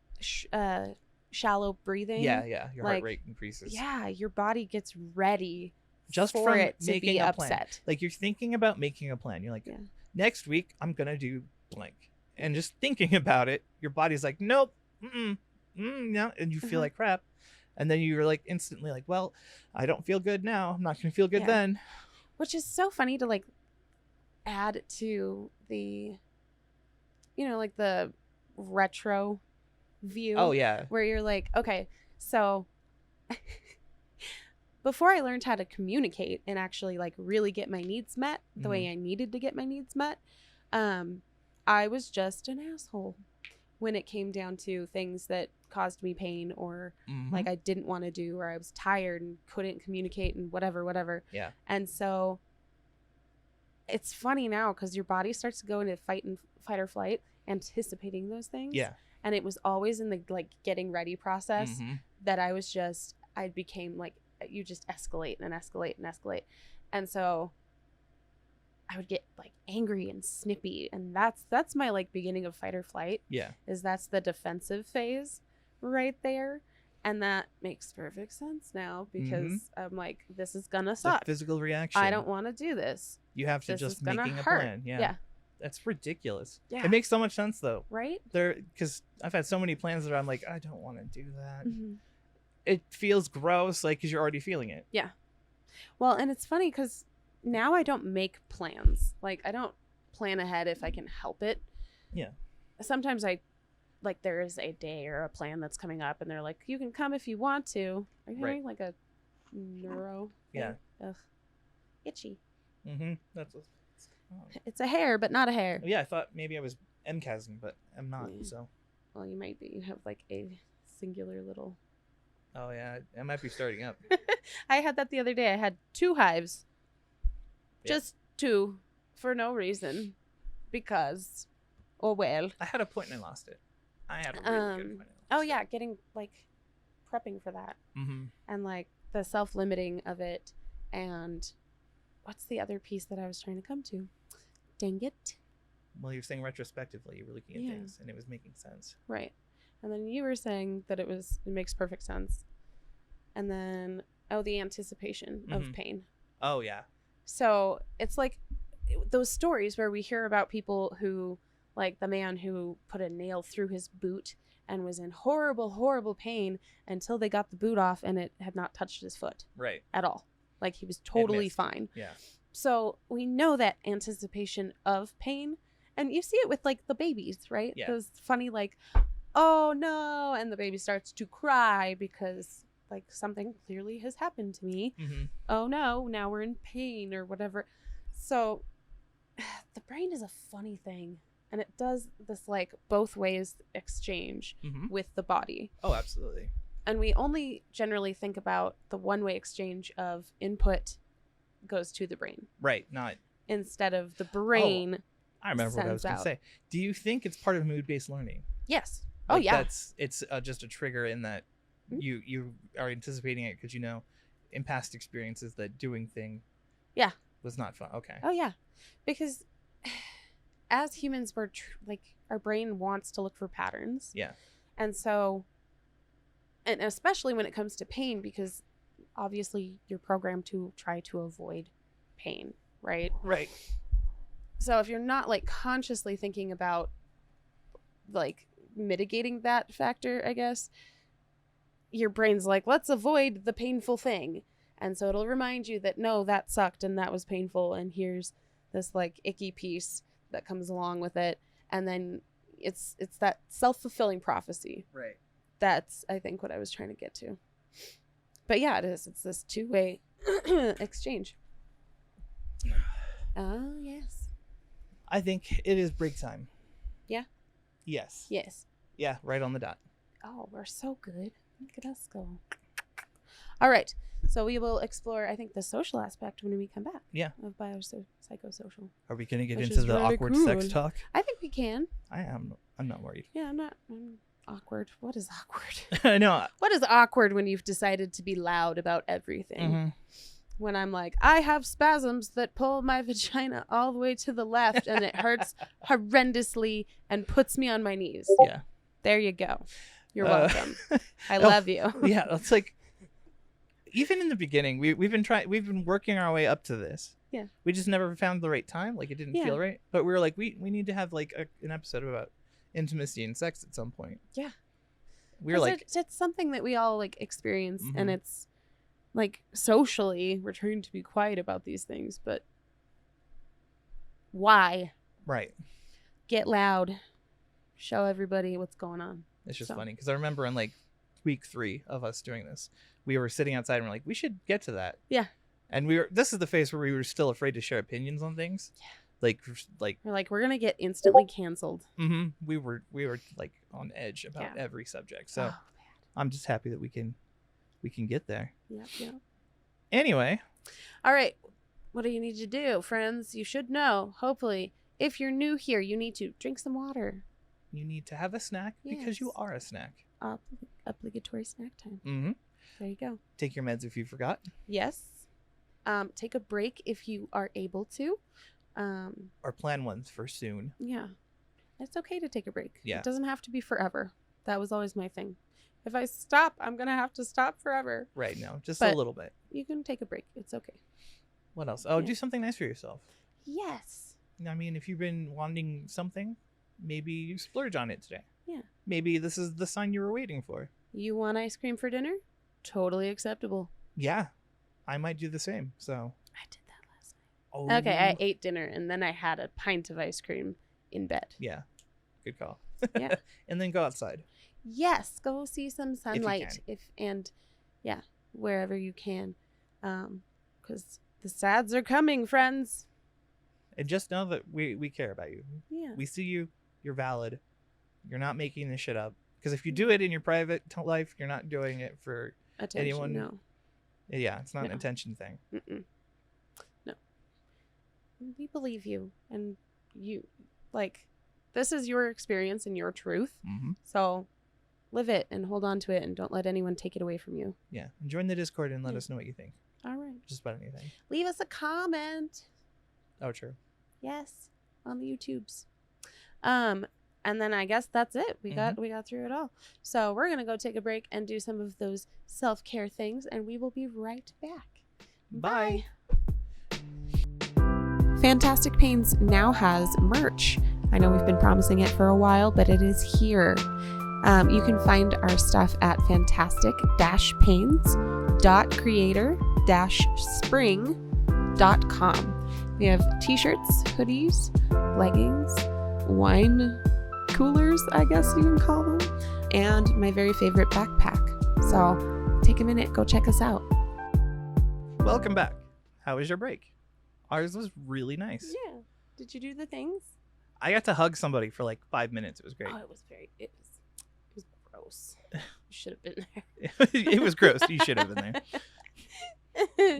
Shallow breathing. yeah, your heart like, rate increases. Yeah, your body gets ready Just for from it to making be a upset. plan. Like, you're thinking about making a plan. You're like, Yeah. next week I'm gonna do blank, and just thinking about it, your body's like, nope, no, and you feel like crap, and then you're like instantly like, well, I don't feel good now. I'm not gonna feel good then. Which is so funny to like add to the, you know, like the retro view. Oh yeah. Where you're like, okay, so before I learned how to communicate and actually like really get my needs met the way I needed to get my needs met, I was just an asshole when it came down to things that caused me pain or like I didn't want to do, or I was tired and couldn't communicate and whatever. Yeah. And so it's funny now because your body starts to go into fight or flight, anticipating those things. Yeah. And it was always in the like getting ready process that I became like, you just escalate and escalate and escalate. And so I would get like angry and snippy, and that's my like beginning of fight or flight. Yeah. That's the defensive phase right there. And that makes perfect sense now because I'm like, this is gonna suck. The physical reaction. I don't want to do this. You have to This just is gonna making a hurt. plan. Yeah. That's ridiculous. Yeah. It makes so much sense though. Right? Because I've had so many plans that I'm like, I don't want to do that. Mm-hmm. It feels gross, like, because you're already feeling it. Yeah. Well, and it's funny because now I don't make plans. Like, I don't plan ahead if I can help it. Yeah. Sometimes like, there is a day or a plan that's coming up, and they're like, you can come if you want to. Are you having like a neuro thing? Yeah. Ugh. Itchy. That's It's a hair, but not a hair. yeah, I thought maybe I was MCASing, but I'm not. Yeah. So. Well, you might be. You have like a singular little. Oh yeah, I might be starting up. I had that the other day. I had 2 hives. Yeah. Just 2 for no reason. Because, oh well. I had a point and I lost it. I had a really good point. Oh yeah, getting like prepping for that. And like the self-limiting of it. And what's the other piece that I was trying to come to? Dang it. Well, you're saying retrospectively, you were looking at things and it was making sense. Right. And then you were saying that it makes perfect sense. And then, the anticipation of pain. Oh, yeah. So it's like those stories where we hear about people who, like the man who put a nail through his boot and was in horrible, horrible pain until they got the boot off and it had not touched his foot. Right. At all. Like he was totally fine. Yeah. So we know that anticipation of pain. And you see it with like the babies, right? Yeah. Those funny like, oh no, and the baby starts to cry because like something clearly has happened to me. Oh no, now we're in pain or whatever. So the brain is a funny thing, and it does this like both ways exchange with the body. Oh, absolutely. And we only generally think about the one-way exchange of input goes to the brain. Right, not instead of the brain. I remember what I was going to say. Do you think it's part of mood-based learning? Yes. Like, oh yeah. It's just a trigger in that you are anticipating it because you know in past experiences that doing thing was not fun. Okay. Oh yeah, because as humans we're like our brain wants to look for patterns. Yeah. And so, and especially when it comes to pain, because obviously you're programmed to try to avoid pain, right? Right. So if you're not like consciously thinking about like mitigating that factor, I guess, your brain's like, let's avoid the painful thing. And so it'll remind you that, no, that sucked and that was painful. And here's this like icky piece that comes along with it. And then it's that self-fulfilling prophecy. Right. That's, I think, what I was trying to get to. But yeah, it is. It's this two-way exchange. Oh, yes. I think it is break time. Yeah? Yes. Yes. Yeah, right on the dot. Oh, we're so good. Look at us go. All right. So we will explore, I think, the social aspect when we come back. Yeah. Of biopsychosocial. Are we going to get Which into is the really awkward cool. sex talk? I think we can. I'm not worried. Yeah, I'm awkward. What is awkward? I know. What is awkward when you've decided to be loud about everything? Mm-hmm. When I'm like, I have spasms that pull my vagina all the way to the left and it hurts horrendously and puts me on my knees. Yeah. There you go. You're welcome. I love you. Yeah, it's like even in the beginning, we've been working our way up to this. Yeah. We just never found the right time. Like it didn't feel right. But we were like, we need to have like an episode about intimacy and sex at some point. Yeah. We were like, it's something that we all like experience, Mhm. and it's like socially we're trying to be quiet about these things, but why? right. Get loud. Show everybody what's going on. It's just So. funny because I remember in like week 3 of us doing this, we were sitting outside and we're like, we should get to that. Yeah. And this is the phase where we were still afraid to share opinions on things. Yeah. Like We're like, we're gonna get instantly canceled. mm-hmm, we were like on edge about every subject. So Oh, I'm just happy that we can get there. Yep. Anyway, All right. What do you need to do, friends? You should know. Hopefully, if you're new here, you need to drink some water. you need to have a snack because you Yes. are a snack. Obligatory snack time. Mm-hmm. There you go. Take your meds if you forgot. Yes. Take a break if you are able to. Or plan ones for soon. Yeah. It's okay to take a break. Yeah. It doesn't have to be forever. That was always my thing. If I stop, I'm going to have to stop forever. Right, no, just But- a little bit. You can take a break. It's okay. What else? Oh, Yeah. do something nice for yourself. Yes. I mean, if you've been wanting something, maybe you splurge on it today. Yeah. Maybe this is the sign you were waiting for. You want ice cream for dinner? Totally acceptable. Yeah, I might do the same. So. I did that last night. Oh. Okay, I ate dinner and then I had a pint of ice cream in bed. Yeah, good call. Yeah. And then go outside. Yes, go see some sunlight can. Wherever you can. Cuz the sads are coming, friends. And just know that we care about you. Yeah. We see you. You're valid. You're not making this shit up. Because if you do it in your private life, you're not doing it for Attention, anyone. no. Yeah, it's not an No. attention thing. Mm-mm. No. We believe you, and you like this is your experience and your truth. Mm-hmm. So live it and hold on to it and don't let anyone take it away from you. Yeah, and join the Discord and let Yeah. us know what you think. All right. Just about anything. Leave us a comment. Oh, true. Yes, on the YouTubes. And then I guess that's it. We got through it all. So we're gonna go take a break and do some of those self-care things, and we will be right back. Bye. Fantastic Pains now has merch. I know we've been promising it for a while, but it is here. You can find our stuff at fantastic-pains.creator-spring.com. We have t-shirts, hoodies, leggings, wine coolers, I guess you can call them, and my very favorite backpack. So take a minute, go check us out. Welcome back. How was your break? Ours was really nice. Yeah. Did you do the things? I got to hug somebody for like 5 minutes. It was great. Oh, it was gross. You should have been there. It was gross. You should have been there.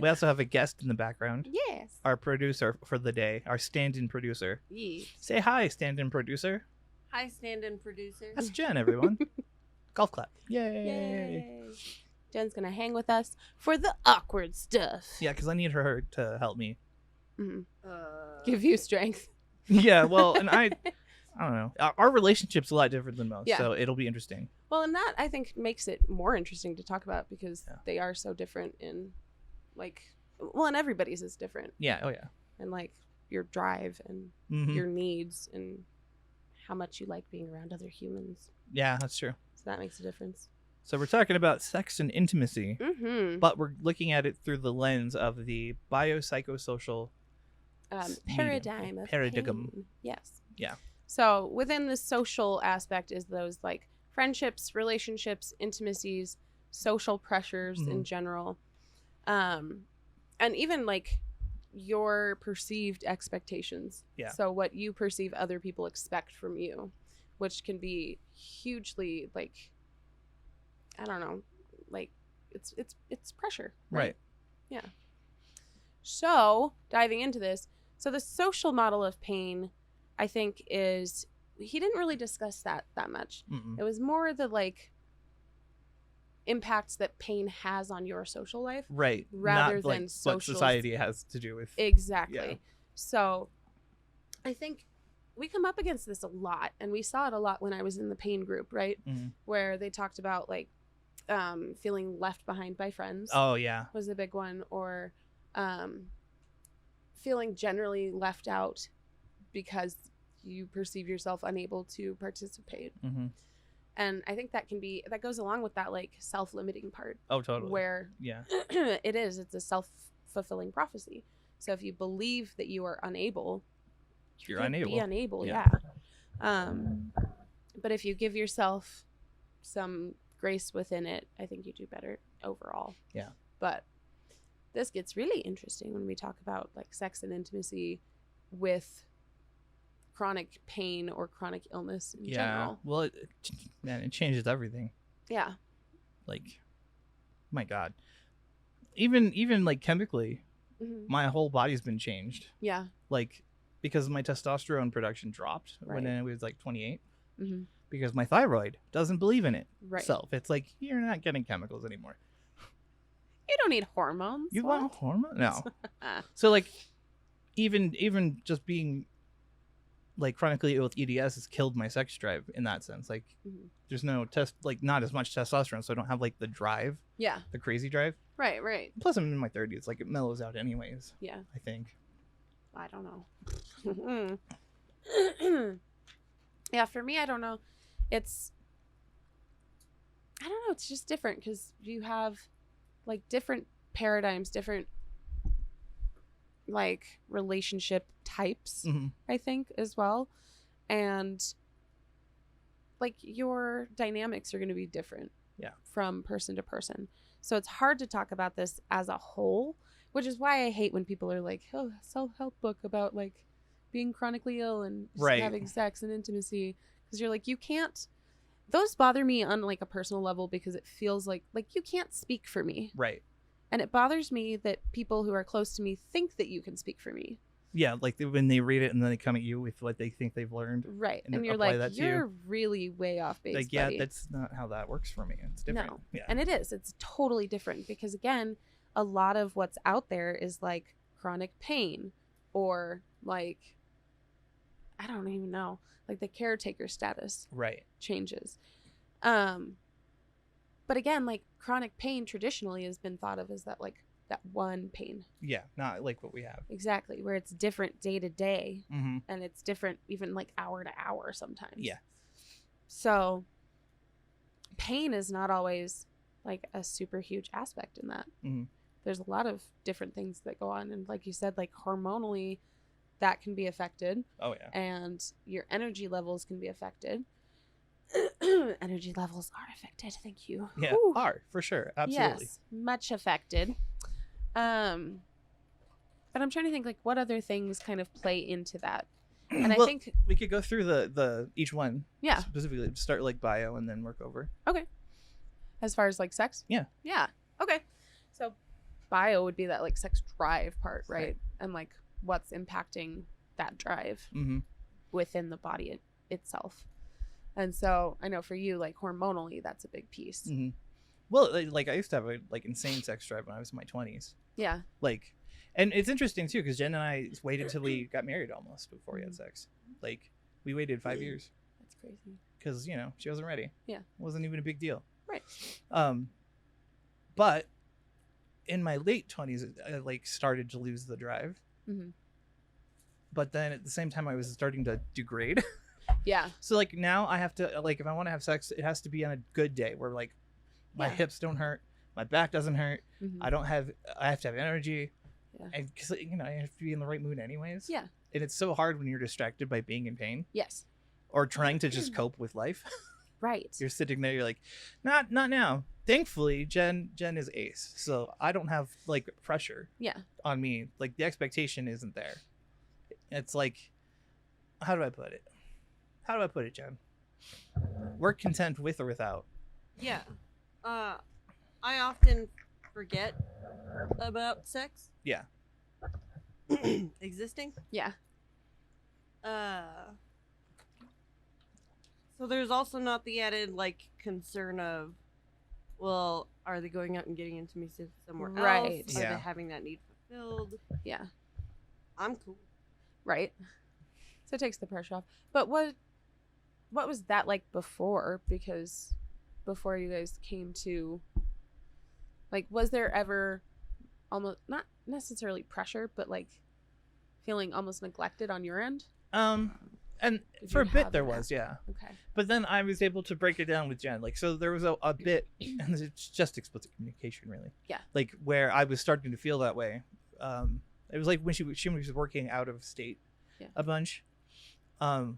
We also have a guest in the background. Yes. Our producer for the day, our stand-in producer. Yes. Say hi, stand-in producer. Hi, stand-in producer. That's Jen, everyone. Golf clap. Yay. Yay. Jen's going to hang with us for the awkward stuff. Yeah, because I need her to help me. Mm-hmm. Give you strength. Yeah, well, and I don't know. Our relationship's a lot different than most, so it'll be interesting. Well, and that, I think, makes it more interesting to talk about because they are so different in, like, well, and everybody's is different. Yeah, oh yeah. And, like, your drive and your needs and how much you like being around other humans. Yeah, that's true. So that makes a difference. So we're talking about sex and intimacy, Mm-hmm. but we're looking at it through the lens of the biopsychosocial paradigm of pain. Yes. Yeah. So within the social aspect is those like friendships, relationships, intimacies, social pressures in general, and even like your perceived expectations. Yeah. So what you perceive other people expect from you, which can be hugely like, I don't know, like it's pressure, Right. Yeah. So diving into this, so the social model of pain, I think, is, he didn't really discuss that much. Mm-mm. It was more the like impacts that pain has on your social life, Right. rather Not than like social what society has to do with. Exactly. Yeah. So I think we come up against this a lot, and we saw it a lot when I was in the pain group, right? Mhm. Where they talked about like feeling left behind by friends. Oh yeah. Was a big one, or feeling generally left out because you perceive yourself unable to participate. Mm-hmm. And I think that goes along with that like self-limiting part. Oh, totally. Where yeah, it's a self-fulfilling prophecy. So if you believe that you are unable, you're unable. Be unable, Yeah. But if you give yourself some grace within it, I think you do better overall. Yeah. But this gets really interesting when we talk about like sex and intimacy with chronic pain or chronic illness in general. Well, it changes everything. Yeah. Like, my God. Even like chemically, my whole body's been changed. Yeah. Like, because my testosterone production dropped when I was like 28. Mm-hmm. Because my thyroid doesn't believe in it. Right. Self. It's like, you're not getting chemicals anymore. You don't need hormones. You want hormones? No. So like, even just being like chronically ill with EDS has killed my sex drive in that sense. Like, there's no not as much testosterone, so I don't have like the drive. Yeah. The crazy drive. Right. Right. Plus, I'm in my 30s. Like, it mellows out anyways. Yeah. I think. I don't know. Yeah, for me, I don't know. It's just different because you have like different paradigms, different like relationship types, I think, as well. And like your dynamics are going to be different from person to person. So it's hard to talk about this as a whole, which is why I hate when people are like, oh, self-help book about like being chronically ill and just having sex and intimacy. Because you're like, you can't, those bother me on like a personal level because it feels like you can't speak for me. Right. And it bothers me that people who are close to me think that you can speak for me. Yeah, like when they read it and then they come at you with what they think they've learned. Right. And you're like, you're really way off base, like, buddy. That's not how that works for me. It's different. No. Yeah. And it is. It's totally different because, again, a lot of what's out there is like chronic pain or like, I don't even know, like the caretaker status changes. But again, like chronic pain traditionally has been thought of as that like that one pain. Yeah, not like what we have. Exactly, where it's different day to day, and it's different even like hour to hour sometimes. Yeah. So pain is not always like a super huge aspect in that. There's a lot of different things that go on, and like you said, like hormonally, that can be affected. Oh yeah. And your energy levels can be affected. Energy levels are affected. Thank you. Yeah, are for sure. Absolutely. Yes, much affected. But I'm trying to think like what other things kind of play into that. And I think we could go through the each one. Yeah. Specifically, start like bio and then work over. Okay. As far as like sex? Yeah. Yeah. Okay. So bio would be that like sex drive part, right? And like what's impacting that drive within the body itself. And so I know for you, like hormonally, that's a big piece. Well, like I used to have a like insane sex drive when I was in my 20s. Yeah. Like, and it's interesting too because Jen and I waited till we got married almost before we had sex. Like, we waited 5 years. That's crazy. Because she wasn't ready. Yeah. It wasn't even a big deal. Right. But in my late 20s, I like started to lose the drive. But then at the same time, I was starting to degrade. Yeah. So like now I have to like if I want to have sex, it has to be on a good day where like my hips don't hurt, my back doesn't hurt. I have to have energy. Yeah. And because I have to be in the right mood anyways. Yeah. And it's so hard when you're distracted by being in pain. Yes. Or trying to just cope with life. Right. You're sitting there, you're like, not now. Thankfully, Jen is ace, so I don't have like pressure. On me. Like the expectation isn't there. It's like, how do I put it, Jen? we're content with or without. Yeah. I often forget about sex Yeah. existing. Yeah. So there's also not the added like concern of, well, are they going out and getting intimacy somewhere Right. else? Are Yeah. they having that need fulfilled? Yeah. I'm cool. Right. So it takes the pressure off. But what was that like before? Because before you guys came to, like, was there ever almost, not necessarily pressure, but like feeling almost neglected on your end? And Did for a you bit have there that? was, yeah. Okay. But then I was able to break it down with Jen. Like, so there was a bit, and it's just explicit communication, really. Yeah. Like, where I was starting to feel that way. It was like when she was working out of state a bunch. And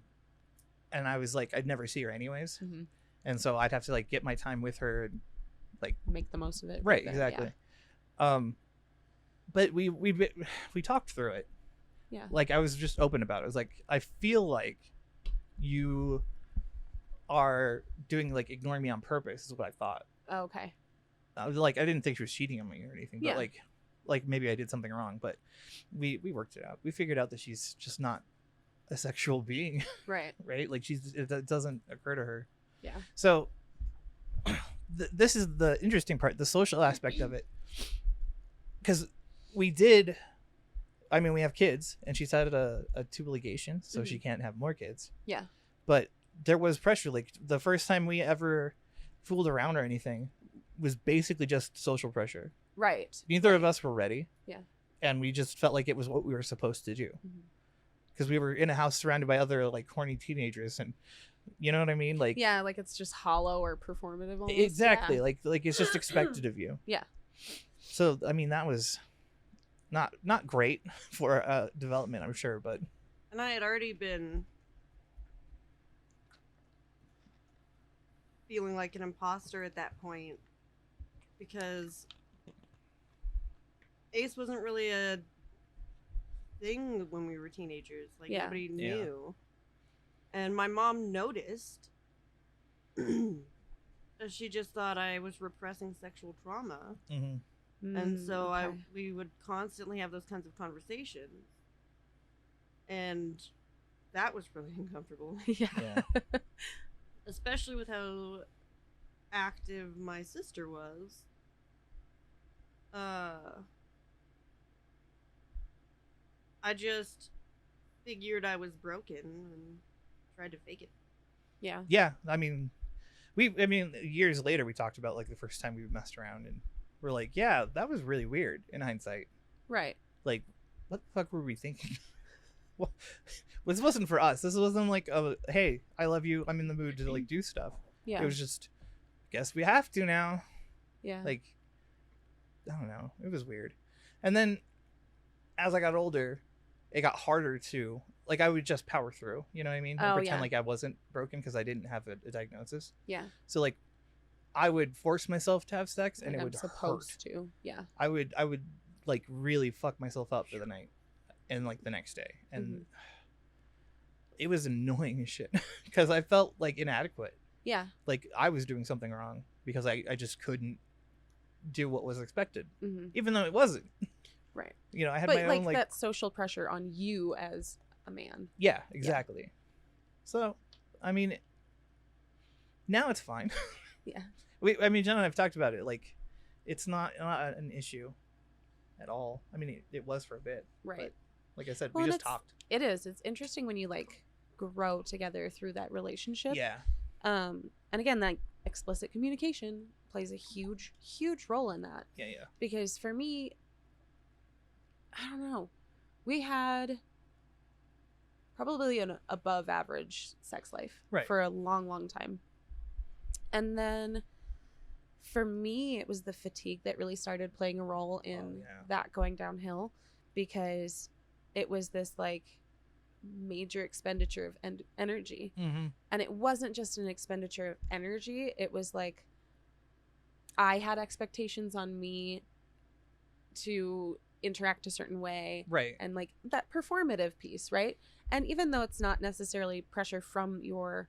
I was like, I'd never see her anyways. Mm-hmm. And so I'd have to, like, get my time with her and, like... Make the most of it. Right, exactly. Yeah. But we talked through it. Yeah. Like, I was just open about it. I was like, I feel like you are doing, like, ignoring me on purpose is what I thought. Oh, okay. I was like, I didn't think she was cheating on me or anything, Yeah. but like maybe I did something wrong, but we worked it out. We figured out that she's just not a sexual being, Right. right? Like it doesn't occur to her. Yeah. So this is the interesting part, the social aspect of it. Because we have kids, and she's had a tubal ligation, so she can't have more kids. Yeah. But there was pressure. Like, the first time we ever fooled around or anything was basically just social pressure. Right. Neither of us were ready. Yeah. And we just felt like it was what we were supposed to do. Mhm. Because we were in a house surrounded by other, like, horny teenagers, and you know what I mean? Like, Yeah, like it's just hollow or performative almost. exactly. Yeah. Like it's just expected of you. Yeah. So I mean, that was not great for development, I'm sure, but And I had already been feeling like an imposter at that point because Ace wasn't really a thing when we were teenagers. Like, Yeah. nobody Yeah. knew. And my mom noticed. She just thought I was repressing sexual trauma. And so okay. we would constantly have those kinds of conversations. And that was really uncomfortable. Yeah. Especially with how active my sister was. I just figured I was broken and tried to fake it. Yeah. yeah. I mean, years later we talked about, like, the first time we messed around, and we're like, yeah, that was really weird in hindsight. Right. Like, what the fuck were we thinking? Well, this wasn't for us. This wasn't like, hey, I love you, I'm in the mood to, like, do stuff. Yeah. It was just, guess we have to now. Yeah. Like, I don't know, it was weird. And then as I got older, it got harder to, like, I would just power through, you know what I mean? And Oh, pretend yeah. like I wasn't broken because I didn't have a diagnosis. Yeah. So, like, I would force myself to have sex, and Like it I'm would supposed hurt. to. Yeah. I would like really fuck myself up for the night and, like, the next day, and it was annoying as shit because I felt like inadequate. Yeah. Like I was doing something wrong because I just couldn't do what was expected, even though it wasn't. Right. You know, I had But my like own, like, that social pressure on you as a man. yeah, exactly. So, I mean, now it's fine. Yeah. Jen and I've talked about it. Like, it's not an issue at all. I mean, it was for a bit. Right. But like I said, Well, we and just talked. It is. It's interesting when you like grow together through that relationship. Yeah. And again, that explicit communication plays a huge role in that. Yeah. Because for me, I don't know, we had probably an above average sex life Right. for a long time. And then for me, it was the fatigue that really started playing a role in that going downhill, because it was this like major expenditure of energy. And it wasn't just an expenditure of energy. It was like I had expectations on me to interact a certain way, Right. and like that performative piece, right? And even though it's not necessarily pressure from your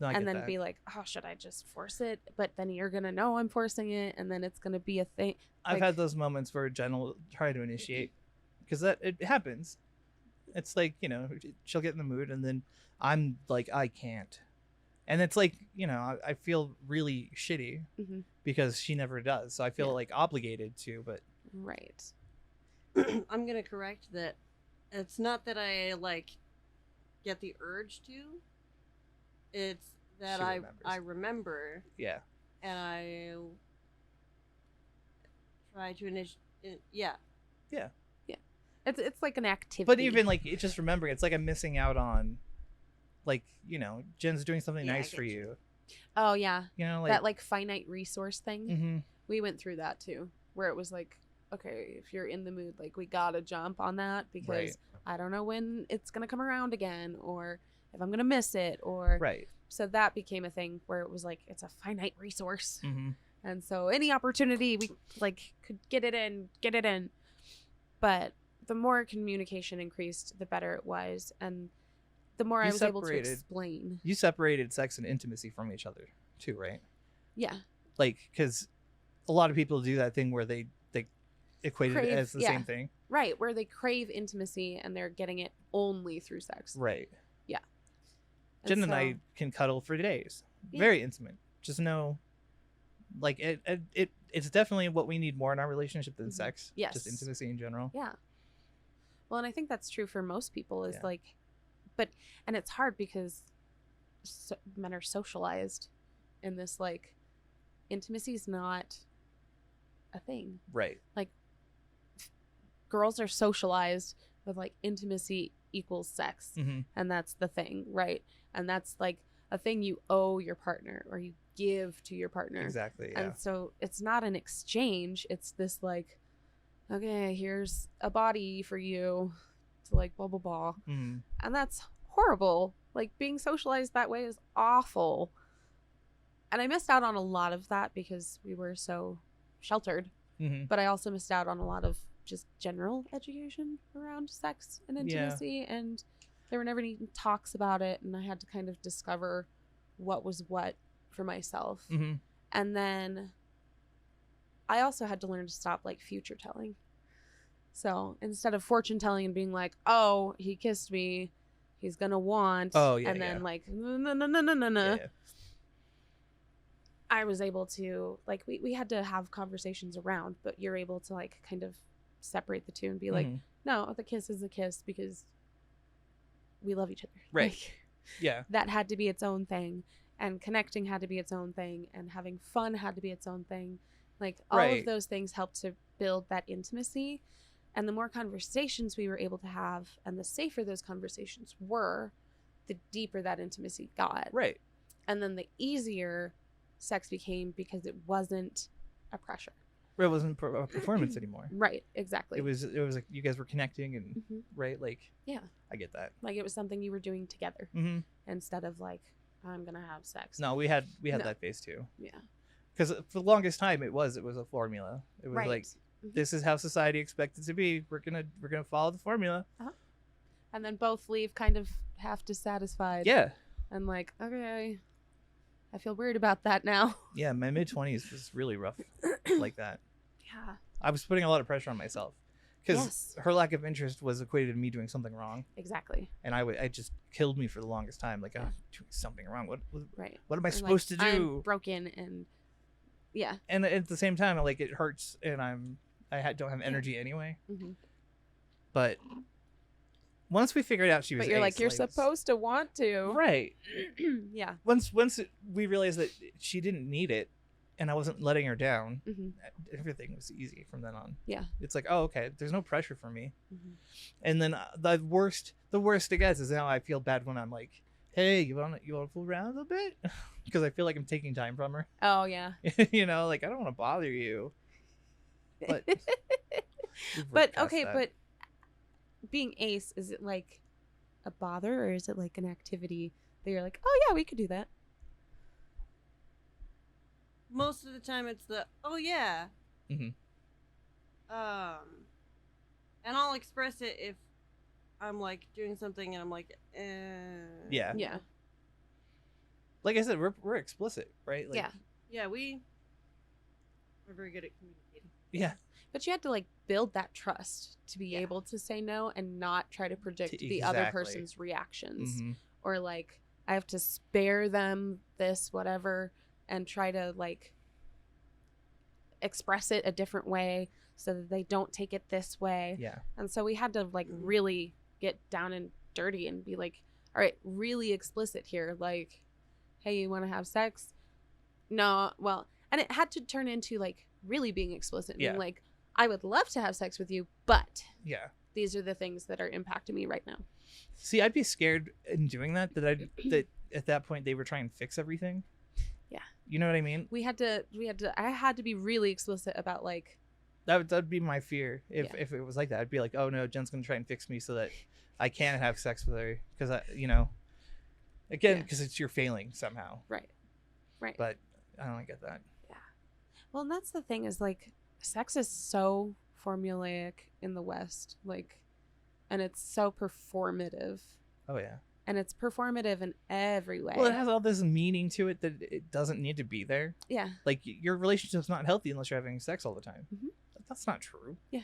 No, I and get then that. be like, oh, should I just force it? But then you're gonna know I'm forcing it, and then it's gonna be a thing. I've like- had those moments where Jen will try to initiate, because that it happens. It's like, you know, she'll get in the mood, and then I'm like, I can't, and it's like, you know, I feel really shitty Mhm. because she never does, so I feel Yeah. like obligated to. But Right. I'm gonna correct that. It's not that I like get the urge to. It's that She I remembers. remember yeah, and I try to initiate. Yeah, It's like an activity. but even like it's just remembering, it's like I'm missing out on, like, you know, Jen's doing something Yeah, I nice get for you. you. oh yeah, You know, like that like finite resource thing. Mhm. We went through that too, where it was like, okay, if you're in the mood, like we gotta jump on that because Right. I don't know when it's gonna come around again, or if I'm gonna miss it, or Right. so that became a thing where it was like it's a finite resource, Mm-hmm. and so any opportunity we like could get it in. But the more communication increased, the better it was, and the more You I was able to separated- explain. You separated sex and intimacy from each other too, right? Yeah, Like, because a lot of people do that thing where they equate it Crave, as the yeah. same thing. right. Where they crave intimacy and they're getting it only through sex. Right. And Jen and so- I can cuddle for days. Yeah. Very intimate. Just know, like, it's definitely what we need more in our relationship than Mhm. sex. Yes. Just intimacy in general. Yeah. Well, and I think that's true for most people is Yeah. like, and it's hard because men are socialized in this, like, intimacy is not a thing. Right. Girls are socialized with like intimacy equals sex. Mm-hmm. And that's the thing, right? And that's like a thing you owe your partner or you give to your partner. Exactly. Yeah. And so it's not an exchange. It's this like, okay, here's a body for you to like blah, blah, blah. Mm-hmm. And that's horrible. Like being socialized that way is awful. And I missed out on a lot of that because we were so sheltered. Mm-hmm. But I also missed out on a lot of just general education around sex and Yeah. intimacy. And there were never any talks about it. And I had to kind of discover what was what for myself. Mm-hmm. And then I also had to learn to stop like future telling. So instead of fortune telling and being like, oh, he kissed me, he's gonna want, Oh, yeah, and then yeah. like no, Yeah. I was able to like we had to have conversations around, but you're able to like kind of separate the two and be like, Mhm. no, the kiss is a kiss because we love each other. Right. Like, Yeah. that had to be its own thing, and connecting had to be its own thing, and having fun had to be its own thing. Like all Right. of those things helped to build that intimacy. And the more conversations we were able to have and the safer those conversations were, the deeper that intimacy got. Right. And then the easier sex became because it wasn't a pressure. It wasn't a performance anymore. Right, exactly. It was like you guys were connecting and Mhm. right, like, Yeah. I get that. Like it was something you were doing together Mm-hmm. instead of like, I'm gonna have sex. No, we had No. that phase too. Yeah. Because for the longest time it was a formula. It was Right. like, Mhm. this is how society expects it to be. We're gonna follow the formula. And then both leave kind of half dissatisfied. Yeah. And like, okay, I feel weird about that now. Yeah. My mid-20s was really rough like that. Yeah. I was putting a lot of pressure on myself because Yes. her lack of interest was equated to me doing something wrong, Exactly. and it just killed me for the longest time. Like, Yeah. I'm doing something wrong. What Right. am I And, supposed like, to I'm do? broken and yeah. And at the same time, like, it hurts, and don't have energy anyway. hmm But once we figured out she was, But you're like, ace, you're it's- supposed to want to. right. Yeah. Once we realized that she didn't need it, and I wasn't letting her down, hmm everything was easy from then on. Yeah. It's like, oh, okay, there's no pressure for me. hmm And then the worst it gets is now I feel bad when I'm like, hey, you want to fool around a little bit, because I feel like I'm taking time from her. Oh yeah. You know, like, I don't want to bother you. But we've But worked past okay, that. but being ace, is it like a bother or is it like an activity that you're like, oh yeah, we could do that? most of the time it's the oh yeah. Mhm. And I'll express it if I'm like doing something and I'm like, Yeah. Yeah. Like I said, we're explicit, right? Like, Yeah. Yeah, we are very good at communicating. Yeah. But you had to like build that trust to be Yeah. able to say no and not try to predict To- the other exactly. person's reactions. Mhm. Or like I have to spare them this whatever and try to like express it a different way so that they don't take it this way. Yeah. And so we had to like really get down and dirty and be like, all right, really explicit here. Like, hey, you want to have sex? No. Well, and it had to turn into like really being explicit. Yeah. Being like, I would love to have sex with you, but Yeah. these are the things that are impacting me right now. See, I'd be scared in doing that that at that point they were trying to fix everything. Yeah. You know what I mean? I had to be really explicit about like, That'd be my fear if Yeah. if it was like that. I'd be like, oh no, Jen's gonna try and fix me so that I can have sex with her because again, Yeah. because it's your failing somehow. right. But I don't get that. Well, and that's the thing is like sex is so formulaic in the West, like, and it's so performative, Oh yeah. and it's performative in every way. Well, it has all this meaning to it that it doesn't need to be there. Yeah. Like your relationship's not healthy unless you're having sex all the time. Mhm. That's not true. Yeah.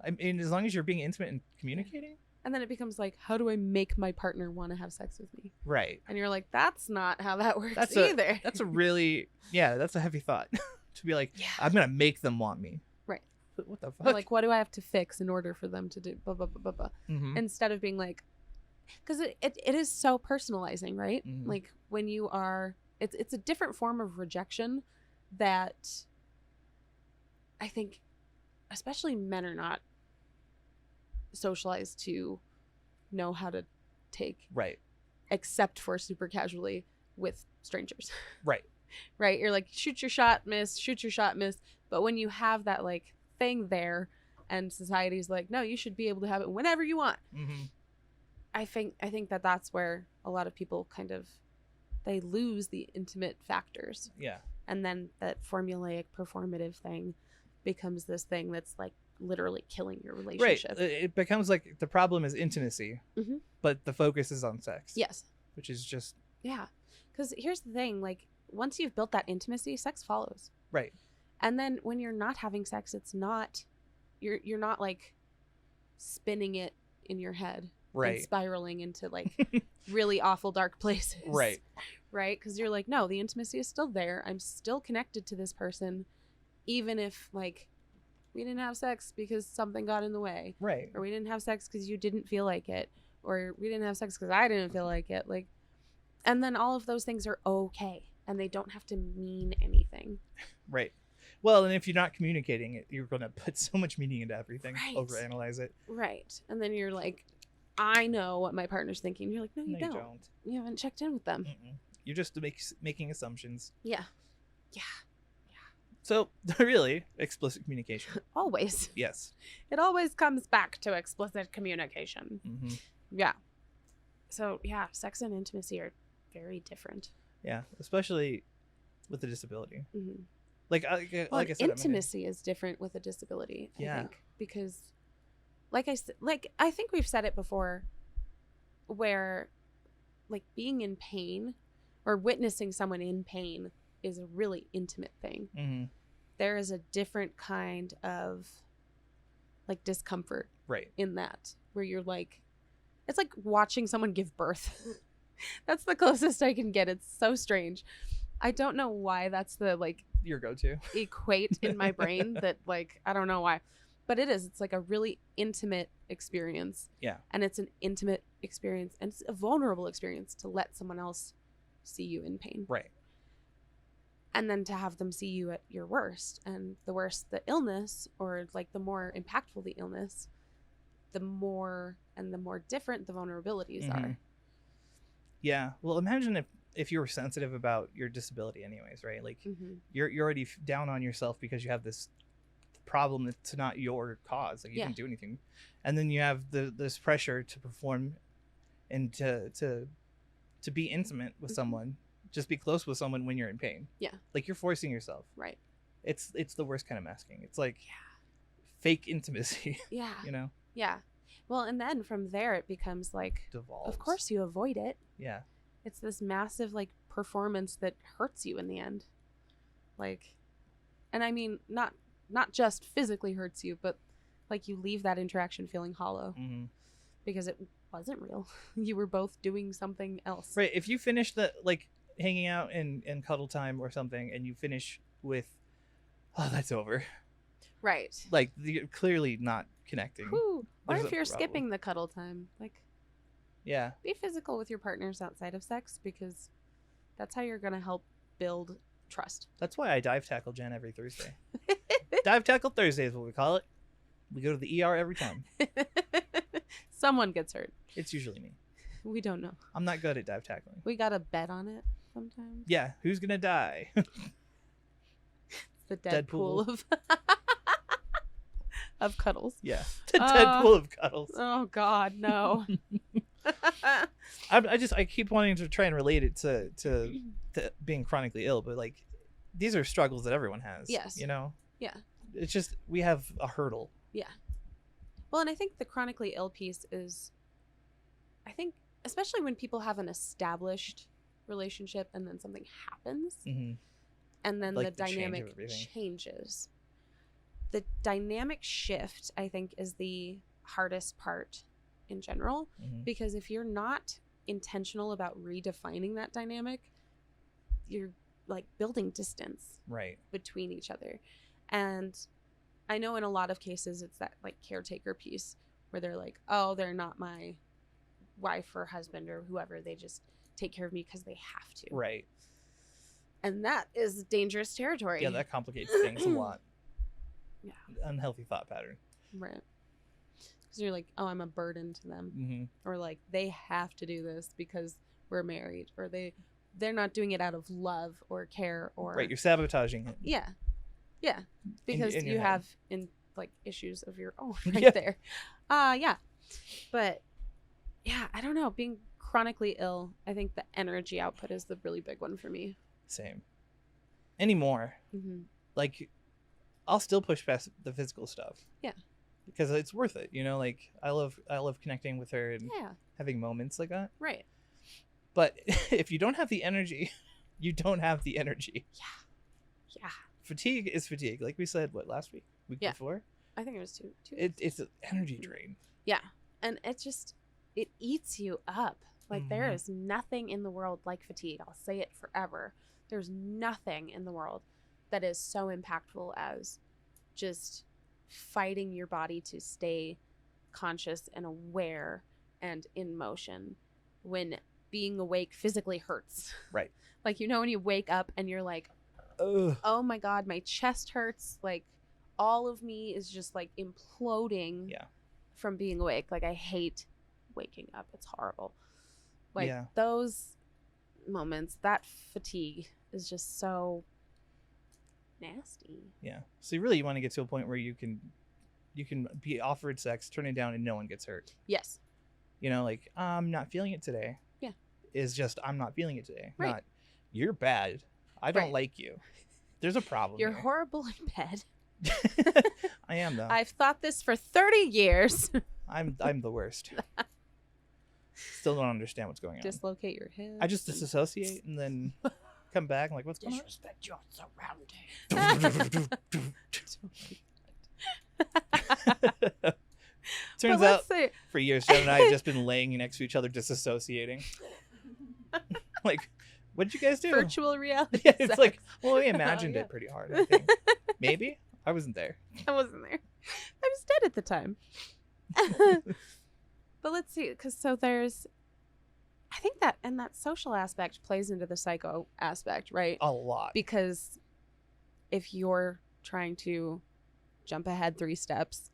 I mean, as long as you're being intimate and communicating. And then it becomes like, how do I make my partner want to have sex with me? Right. And you're like, that's not how that works That's either. That's a really that's a heavy thought to be like, Yeah. I'm gonna make them want me. Right. What the Or fuck? like, what do I have to fix in order for them to do blah, blah, blah, blah, blah. Mhm. Instead of being like, because it is so personalizing, right? Mhm. Like when you are, it's a different form of rejection that I think especially men are not socialized to know how to take, Right. except for super casually with strangers. Right. Right? You're like, shoot your shot, miss, shoot your shot, miss. But when you have that like thing there and society's like, no, you should be able to have it whenever you want. Mm-hmm. I think that that's where a lot of people kind of they lose the intimate factors, Yeah. and then that formulaic performative thing becomes this thing that's like literally killing your Right. relationship. It becomes like the problem is intimacy, Mhm. but the focus is on sex. Yes. Which is just Yeah. Because here's the thing: like once you've built that intimacy, sex follows. right. And then when you're not having sex, it's not you're not like spinning it in your head and Right. spiraling into like really awful dark places. Right. Right? Because you're like, no, the intimacy is still there. I'm still connected to this person, even if like we didn't have sex because something got in the way, Right. or we didn't have sex because you didn't feel like it, or we didn't have sex because I didn't feel like it. Like, and then all of those things are okay, and they don't have to mean anything. Right. Well, and if you're not communicating it, you're going to put so much meaning into everything, Right. overanalyze it. Right. And then you're like, I know what my partner's thinking. You're like, no, you No, don't. You haven't checked in with them. Mm-mm. You're just making assumptions. Yeah. Yeah. So, really, explicit communication. Always. Yes. It always comes back to explicit communication. Mm-hmm. Yeah. So, yeah, sex and intimacy are very different. Yeah, especially with a disability. Mm-hmm. Like I said, intimacy is different with a disability, I Yeah. think, because I think we've said it before, where like being in pain or witnessing someone in pain is a really intimate thing. Mm-hmm. There is a different kind of like discomfort Right. in that, where you're like, it's like watching someone give birth. That's the closest I can get. It's so strange. I don't know why that's the like Your go-to. equate in my brain that like I don't know why, but it is. It's like a really intimate experience. Yeah. And it's an intimate experience, and it's a vulnerable experience to let someone else see you in pain, Right. and then to have them see you at your worst, and the worse the illness, or like the more impactful the illness, the more different the vulnerabilities Mhm. are. Yeah. Well, imagine if you were sensitive about your disability anyways, right? Like Mm-hmm. you're already down on yourself because you have this problem that's not your cause. Like you Yeah. didn't do anything. And then you have this pressure to perform and to be intimate with Mhm. someone, just be close with someone when you're in pain. Yeah. Like you're forcing yourself. Right. It's the worst kind of masking. It's like fake intimacy, Yeah. you know? Yeah. Well, and then from there it becomes like, Devolves. of course you avoid it. Yeah. it's this massive like performance that hurts you in the end. Like, and I mean, not just physically hurts you, but like you leave that interaction feeling hollow because it wasn't real. You were both doing something else. Right. If you finish the like hanging out and cuddle time or something, and you finish with, oh, that's over. Right. Like you're clearly not connecting. Whew. Or There's if a you're problem. skipping the cuddle time, like Yeah. be physical with your partners outside of sex, because that's how you're gonna help build trust. That's why I dive tackle Jen every Thursday. Dive tackle Thursday is what we call it. We go to the ER every time. Someone gets hurt. It's usually me. We don't know. I'm not good at dive tackling. We gotta bet on it sometimes. Yeah, who's gonna die? The Deadpool of of cuddles. Yeah, the Deadpool of cuddles. Oh God, no. I keep wanting to try and relate it to being chronically ill, but like these are struggles that everyone has. Yes. You know. Yeah. It's just we have a hurdle. Yeah. Well, and I think the chronically ill piece is, I think, especially when people have an established relationship and then something happens, and then Like the the change of dynamic everything. changes. The dynamic shift, I think, is the hardest part in general, because if you're not intentional about redefining that dynamic, you're like building distance Right. between each other. And I know in a lot of cases it's that like caretaker piece where they're like, oh, they're not my wife or husband or whoever, they just take care of me because they have to. Right. And that is dangerous territory. Yeah, that complicates things a lot. Yeah. Unhealthy thought pattern. Right. Because you're like, oh, I'm a burden to them. Or like they have to do this because we're married, or they're not doing it out of love or care, or Right, you're sabotaging it. yeah because in your you head. have in like issues of your own Yeah. right there. Yeah, but yeah, I don't know, being chronically ill, I think the energy output is the really big one for me. Same. Anymore. Like I'll still push past the physical stuff. Yeah. Because it's worth it, you know, like I love connecting with her and Yeah, having moments like that. right. But if you don't have the energy, you don't have the energy. Yeah, Fatigue is fatigue. Like we said, what, last week Yeah. before? I think it was two It's an energy drain. Yeah, and it eats you up. Like there Mhm. is nothing in the world like fatigue. I'll say it forever. There's nothing in the world that is so impactful as just fighting your body to stay conscious and aware and in motion when being awake physically hurts. Right. Like, you know, when you wake up and you're like, Ugh. oh my God, my chest hurts. Like all of me is just like imploding Yeah. from being awake. Like I hate waking up. It's horrible. Like Yeah. those moments, that fatigue is just so nasty. Yeah. So really you want to get to a point where you can be offered sex, turn it down, and no one gets hurt. Yes. You know, like I'm not feeling it today. Yeah. Is just I'm not feeling it today. Right. Not you're bad. I don't Right. like you. There's a problem. You're here. horrible in bed. I am though. I've thought this for 30 years. I'm the worst. Still don't understand what's going on. Dislocate your hips. I just disassociate and then come back. I'm like, what's going on? Disrespect your surroundings. Turns But out let's say, for years, Jen and I have just been laying next to each other, disassociating. Like, what did you guys do? virtual reality. Yeah, it's sex. like, well, we imagined Yeah. it pretty hard. I think. Maybe I wasn't there. I wasn't there. I was dead at the time. But let's see, because so there's, I think that, and that social aspect plays into the psycho aspect, right? A lot. Because if you're trying to jump ahead 3 steps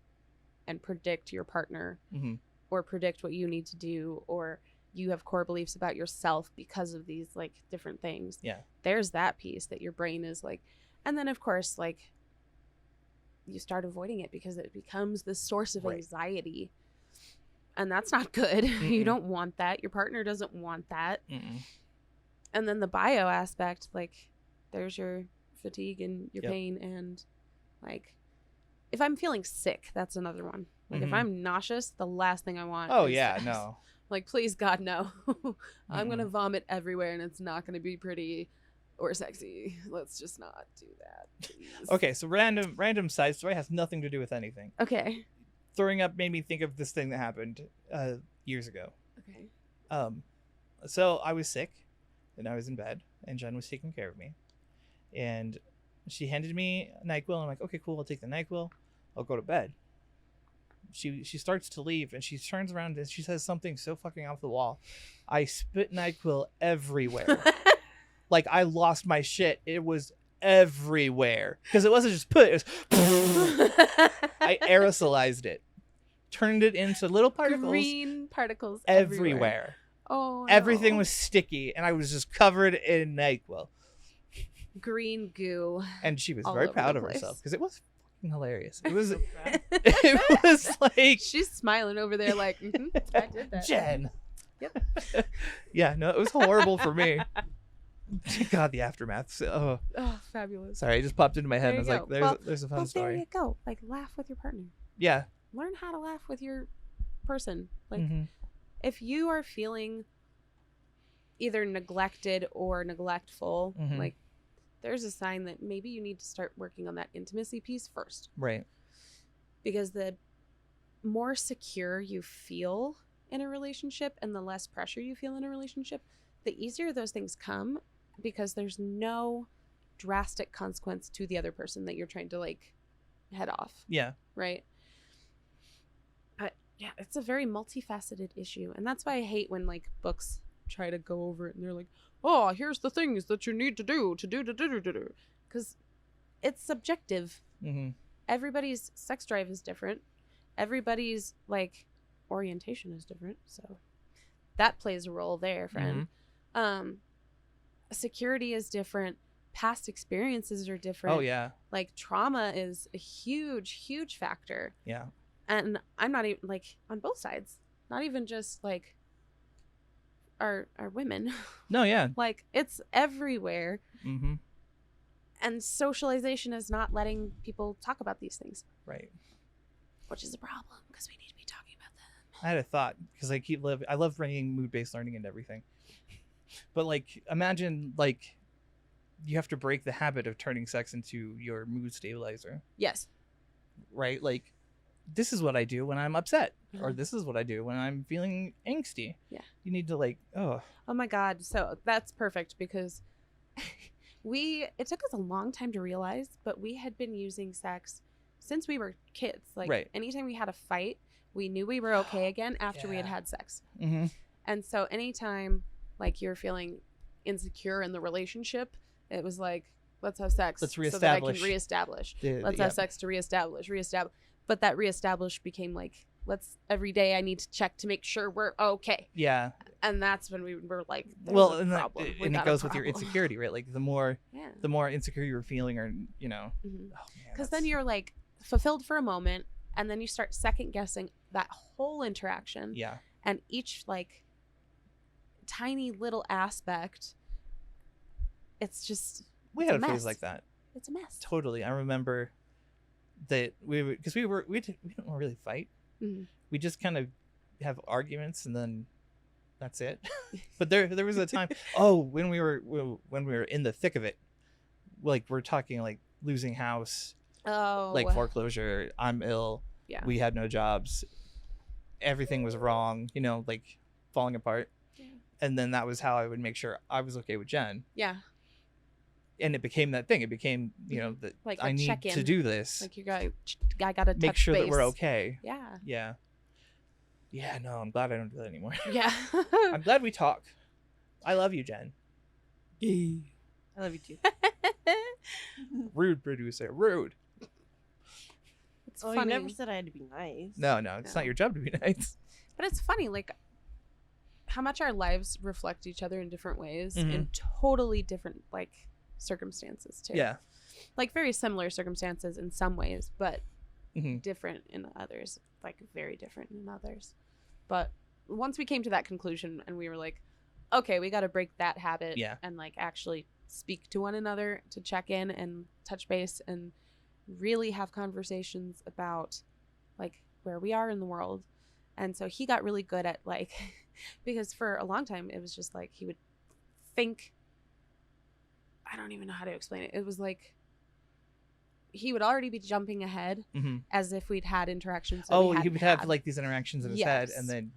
and predict your partner, Mhm. or predict what you need to do, or you have core beliefs about yourself because of these like different things. Yeah. There's that piece that your brain is like, and then of course, like you start avoiding it because it becomes the source of Right. anxiety. And that's not good. You Mm-mm. don't want that. Your partner doesn't want that. Mm-mm. And then the bio aspect, like there's your fatigue and your Yep. pain, and like if I'm feeling sick, that's another one. Like if Mhm. I'm nauseous, the last thing I want Oh is yeah, sex. no. Like, please, God, no. I'm going to vomit everywhere and it's not going to be pretty or sexy. Let's just not do that, please. Okay, so random side story has nothing to do with anything. Okay. Throwing up made me think of this thing that happened years ago. Okay. So I was sick and I was in bed and Jen was taking care of me. And she handed me NyQuil. I'm like, okay, cool. I'll take the NyQuil. I'll go to bed. She starts to leave and she turns around and she says something so fucking off the wall. I spit NyQuil everywhere. Like I lost my shit. It was everywhere. Because it wasn't just put. It was I aerosolized it. Turned it into little particles. Green particles everywhere. Oh, no. Everything was sticky and I was just covered in NyQuil. Green goo. And she was all very over proud the of place. herself because it was fucking hilarious. It was it was like She's smiling over there like, I did that. Jen. Yep. Yeah, no, it was horrible for me. God, the aftermath. So, Oh, fabulous. sorry, it just popped into my head and I There was you like, go. there's a fun Well, there story. you go. Like, laugh with your partner. Yeah. Learn how to laugh with your person. Like, Mhm. if you are feeling either neglected or neglectful, Mhm. like, there's a sign that maybe you need to start working on that intimacy piece first. Right. Because the more secure you feel in a relationship and the less pressure you feel in a relationship, the easier those things come because there's no drastic consequence to the other person that you're trying to like head off, Yeah. right? But yeah, it's a very multifaceted issue. And that's why I hate when like books try to go over it and they're like, oh, here's the things that you need to do. Because it's subjective. Mm-hmm. Everybody's sex drive is different. Everybody's like orientation is different. So that plays a role there, friend. Security is different. Past experiences are different. Oh, yeah. Like trauma is a huge factor. Yeah. And I'm not even like on both sides, not even just like our women. No, yeah. Like it's everywhere. Mm-hmm. And socialization is not letting people talk about these things, Right. which is a problem because we need to be talking about them. I had a thought because I love bringing mood-based learning into everything. But like, imagine like you have to break the habit of turning sex into your mood stabilizer, Yes. right? Like, this is what I do when I'm upset, or Mhm. this is what I do when I'm feeling angsty. Yeah. You need to like, Oh my God. So that's perfect because it took us a long time to realize, but we had been using sex since we were kids. Like Right. anytime we had a fight, we knew we were okay again after we had Yeah. had sex. mm-hmm. And so anytime like you're feeling insecure in the relationship, it was like, let's have sex Let's so that I reestablish can reestablish. the- Let's yeah. have sex to reestablish. But that reestablish became like, every day I need to check to make sure we're okay. Yeah. And that's when we were like, there's Well, a and, problem. We and it got a goes with your problem. insecurity, right? Like the more Yeah. insecure you're feeling, or you know, Because oh, man, then you're like fulfilled for a moment, and then you start second guessing that whole interaction yeah. and each like tiny little aspect. It's just We it's had a phase mess. like that. It's a mess. Totally. I remember that we didn't really fight. Mhm. We just kind of have arguments and then that's it. But there was a time when we were in the thick of it, like we're talking like losing house, Oh, like foreclosure, I'm ill, yeah. we had no jobs, everything was wrong, you know, like falling apart. Yeah. And then that was how I would make sure I was okay with Jen. Yeah. And it became that thing. It became, you know, that Like a I need check-in. to do this. Like you got to Make sure that we're okay. Yeah. Yeah. Yeah, no, I'm glad I don't do that anymore. Yeah. I'm glad we talk. I love you, Jen. I love you too. Rude producer. Rude. It's Oh, funny. you never said I had to be nice. No, it's not your job to be nice. But it's funny, like how much our lives reflect each other in different ways, Mhm. in totally different like circumstances too. Yeah. Like very similar circumstances in some ways, but hmm different in others. Like very different in others. But once we came to that conclusion and we were like, okay, we got to break that habit Yeah. and like actually speak to one another to check in and touch base and really have conversations about like where we are in the world. And so he got really good at like because for a long time it was just like he would think, I don't even know how to explain it. It was like he would already be jumping ahead as if we'd had interactions. He would have like these interactions in his head, and then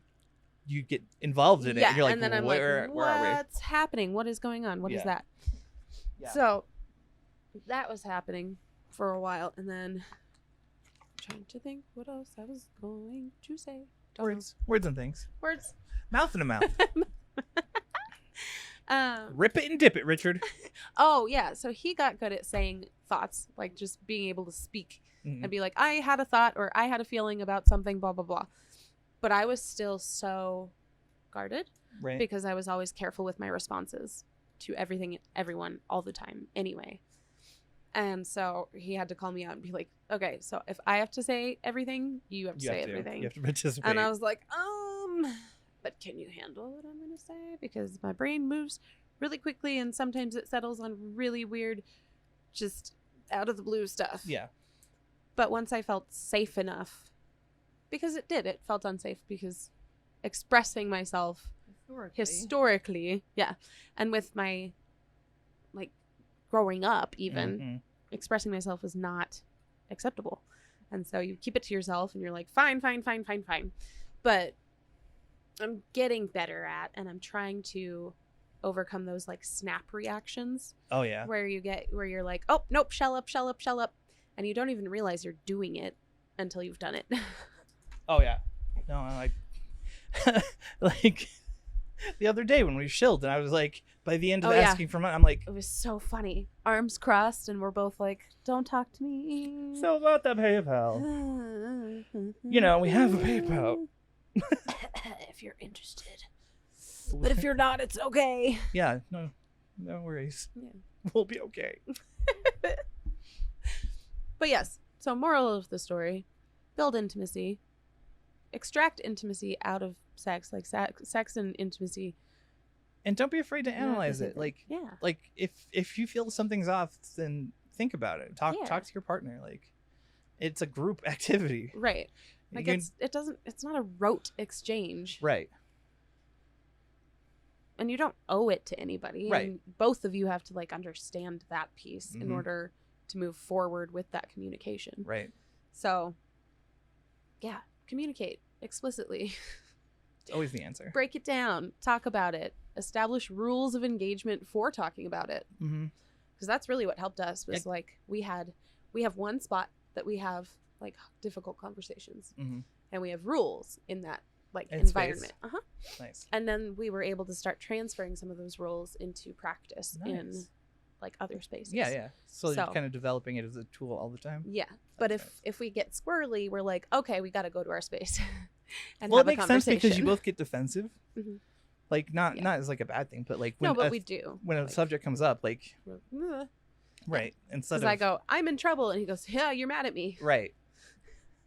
you get involved in it. And you're like, and then I'm where like, are we? what's happening? What is going on? What is that? Yeah. So that was happening for a while, and then I'm trying to think what else I was going to say. Words and things. Words. Mouth in a mouth. Um, Rip it and dip it, Richard. Oh, yeah. So he got good at saying thoughts, like just being able to speak and be like, I had a thought or I had a feeling about something, blah, blah, blah. But I was still so guarded because I was always careful with my responses to everything, everyone, all the time anyway. And so he had to call me out and be like, okay, so if I have to say everything, you have to say everything. You have to participate. And I was like, but can you handle what I'm going to say? Because my brain moves really quickly and sometimes it settles on really weird, just out of the blue stuff. Yeah. But once I felt safe enough, because it felt unsafe because expressing myself historically, and with my, like, growing up even, expressing myself was not acceptable. And so you keep it to yourself and you're like, fine. But I'm getting better at, and I'm trying to overcome those like snap reactions. Oh yeah. Where you're like, oh nope, shell up, and you don't even realize you're doing it until you've done it. Oh yeah. No, I like the other day when we shilled, and I was like, by the end of asking for money, I'm like, it was so funny. Arms crossed, and we're both like, don't talk to me. So about the PayPal. You know, we have a PayPal. If you're interested. But if you're not, it's okay. Yeah, no worries. Yeah. We'll be okay. But yes, so moral of the story, build intimacy. Extract intimacy out of sex, like sex and intimacy. And don't be afraid to analyze it. Like, like if you feel something's off, then think about it. Talk to your partner. Like, it's a group activity. Right. Like it's not a rote exchange. Right. And you don't owe it to anybody. Right. And both of you have to like understand that piece in order to move forward with that communication. Right. So yeah, communicate explicitly. It's always the answer. Break it down, talk about it, establish rules of engagement for talking about it. Because that's really what helped us was like we have one spot that we have like difficult conversations, and we have rules in that like environment. Nice. And then we were able to start transferring some of those roles into practice in like other spaces. Yeah. So you're kind of developing it as a tool all the time. Yeah. But if we get squirrely, we're like, okay, we got to go to our space. And well, have it makes a sense conversation. because you both get defensive. Like not as like a bad thing, but like when but we do when a subject comes up, like right. Instead of I go, I'm in trouble, and he goes, yeah, you're mad at me. Right.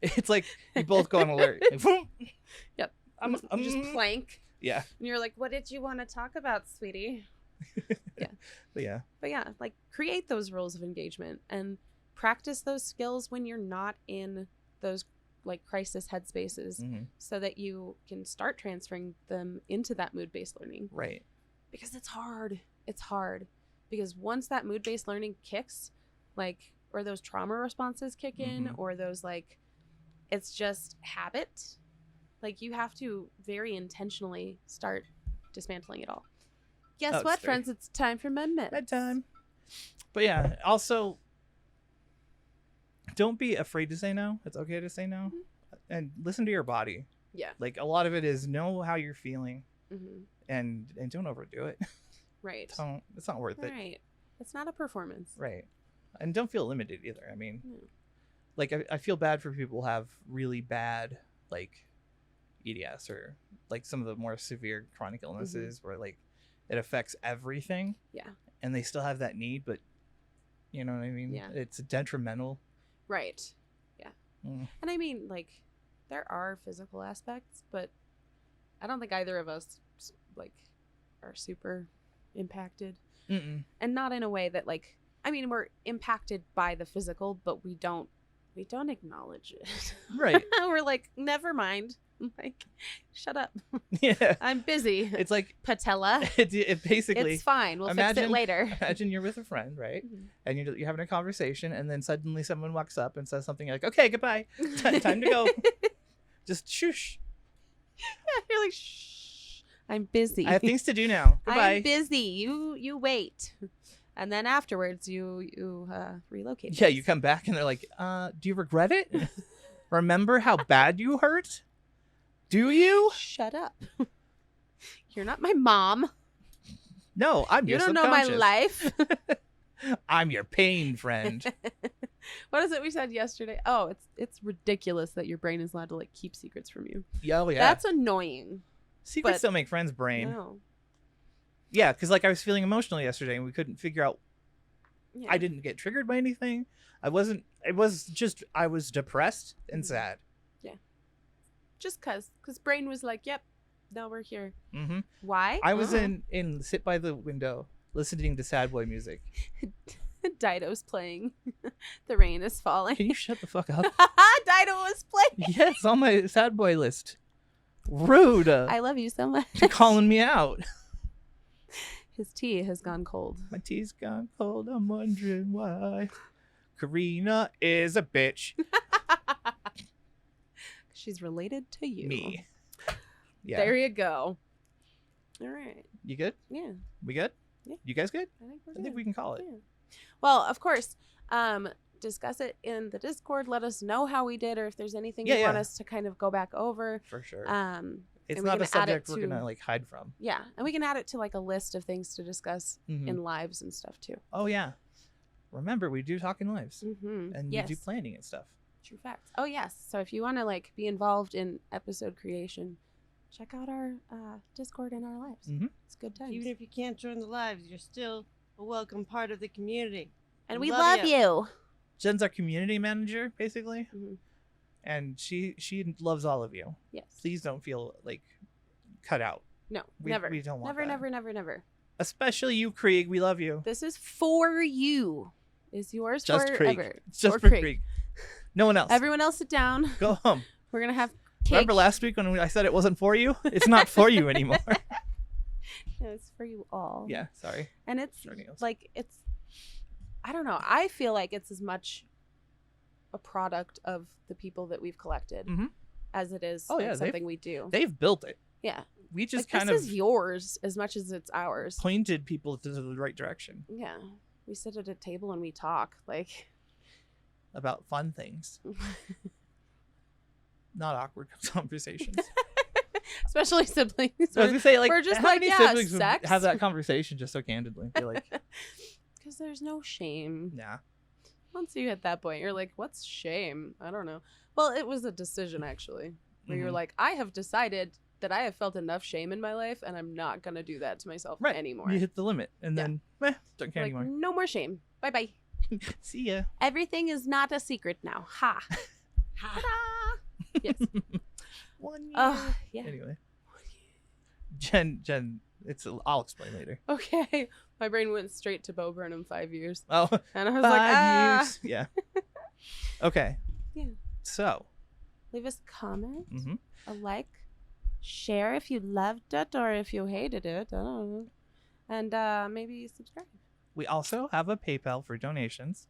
It's like you both go on alert. Like, yep. I'm just plank. Yeah. And you're like, what did you want to talk about, sweetie? But yeah, like create those rules of engagement and practice those skills when you're not in those like crisis headspaces, so that you can start transferring them into that mood-based learning. Right. Because it's hard. Because once that mood-based learning kicks, like, or those trauma responses kick in, or those like, it's just habit. Like you have to very intentionally start dismantling it all. Guess what, friends? It's time for bedtime. But yeah, also don't be afraid to say no. It's okay to say no, and listen to your body. Yeah. Like a lot of it is know how you're feeling, and don't overdo it. Right. It's not worth it. Right. It's not a performance. Right. And don't feel limited either. I mean, like I feel bad for people who have really bad like EDS or like some of the more severe chronic illnesses where like it affects everything. Yeah. And they still have that need, but you know what I mean? Yeah. It's detrimental. Right. Yeah. And I mean, like, there are physical aspects, but I don't think either of us like are super impacted. And not in a way that like, I mean, we're impacted by the physical, but we don't acknowledge it. Right. We're like, never mind. I'm like, shut up. Yeah. I'm busy. It's like Patella. it basically. It's fine. We'll fix it later. Imagine you're with a friend, right? Mhm. And you're having a conversation, and then suddenly someone walks up and says something like, "Okay, goodbye. Time to go." Just shoosh. Yeah, you're like, shh. I'm busy. I have things to do now. Goodbye. I'm busy. You wait. And then afterwards, you relocate. Yeah, you come back and they're like, do you regret it? Remember how bad you hurt? Do you? Shut up. You're not my mom. No, I'm You your don't know my subconscious. life. I'm your pain friend. What is it we said yesterday? Oh, it's ridiculous that your brain is allowed to like keep secrets from you. Oh, yeah. That's annoying. Secrets but- don't make friends, brain. No. Yeah, because like I was feeling emotional yesterday and we couldn't figure out. Yeah. I didn't get triggered by anything. I wasn't. It was just I was depressed and sad. Just cause brain was like, yep, now we're here. Mm-hmm. Why? I was in sit by the window listening to sad boy music. Dido's playing. The rain is falling. Can you shut the fuck up? Dido was playing. Yeah, it's on my sad boy list. Rude. I love you so much. You're calling me out. His tea has gone cold. My tea's gone cold. I'm wondering why. Karina is a bitch. She's related to you. Me. Yeah. There you go. All right. You good? Yeah. We good? Yeah. You guys good? I think we're I good. think we can call it. Yeah. Well, of course, discuss it in the Discord. Let us know how we did, or if there's anything you want us to kind of go back over. For sure. and It's we not can a add subject it we're to- gonna like hide from. Yeah, and we can add it to like a list of things to discuss Mhm. in lives and stuff too. Oh yeah. Remember, we do talk in lives, Mm-hmm. and yes. we do planning and stuff. True facts. Oh yes. So if you want to like be involved in episode creation, check out our Discord and our lives. Mhm. It's good times. Even if you can't join the lives, you're still a welcome part of the community. and we love love you. Jen's our community manager, basically, Mhm. and she loves all of you. Yes. Please don't feel like cut out. No. We- never. we don't want never, that. never, never, never. Especially you, Krieg. We love you. This is for you. It's yours Just Krieg. forever. It's just Or for Krieg. Krieg. No one else. Everyone else, sit down. Go home. We're gonna have cake. Remember last week when I said it wasn't for you? It's not for you anymore. No, it's for you all. Yeah, sorry. And it's Short nails. like I don't know. I feel like it's as much a product of the people that we've collected Mhm. as it is Oh, like, yeah, something we do. They've built it. Yeah. We just Like, kind this of is yours as much as it's ours. pointed people to the right direction Yeah. We sit at a table and we talk. Like about fun things, not awkward conversations. especially siblings. I was gonna say, like, we're just how like, many yeah, siblings would sex. have that conversation just so candidly? Be like, Because there's no shame. nah. Once you hit that point, you're like, what's shame? I don't know. Well, it was a decision actually, where you're Mhm. like, I have decided that I have felt enough shame in my life and I'm not going to do that to myself Right. anymore. You hit the limit, and Yeah. then don't care Like, anymore. no more shame. Bye bye. See ya. Everything is not a secret now. Ha. Ha. Ta-da! Yes. 1 year. Oh, yeah. Anyway, Jen, I'll explain later. Okay. My brain went straight to Bo Burnham 5 years. Oh, And I was like, 5 years. Yeah. Okay. Yeah. So, leave us a comment, hmm a like, share if you loved it or if you hated it. I don't know. And maybe subscribe. we also have a PayPal for donations.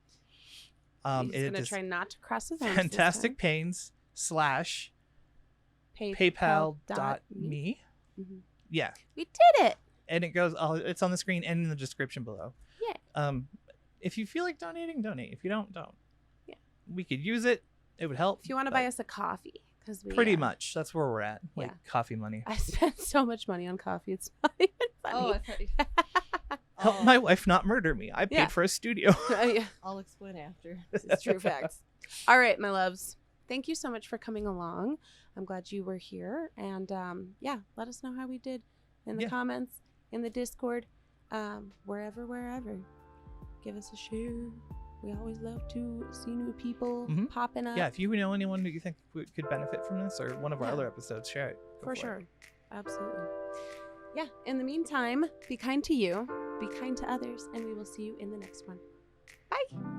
He's It gonna is try not to cross his arms. Fantastic Pains / PayPal.me. Mhm. Yeah. We did it. And it goes, it's on the screen and in the description below. Yeah. If you feel like donating, donate. If you don't. Yeah. We could use it. It would help. If you want to buy us a coffee, because we Pretty much. That's where we're at. Like Yeah. coffee money. I spent so much money on coffee. It's not even funny. Oh, I thought you... Help Oh, my wife not murder me. I paid Yeah. for a studio. Yeah, I'll explain after. it's true facts. All right, my loves. Thank you so much for coming along. I'm glad you were here. And yeah, let us know how we did in the Yeah. comments, in the Discord, wherever. Give us a share. We always love to see new people Mhm. popping up. Yeah, if you know anyone who you think could benefit from this or one of our Yeah. other episodes, share it. Go For it. sure. Absolutely. Yeah. In the meantime, be kind to you, be kind to others, and we will see you in the next one. Bye.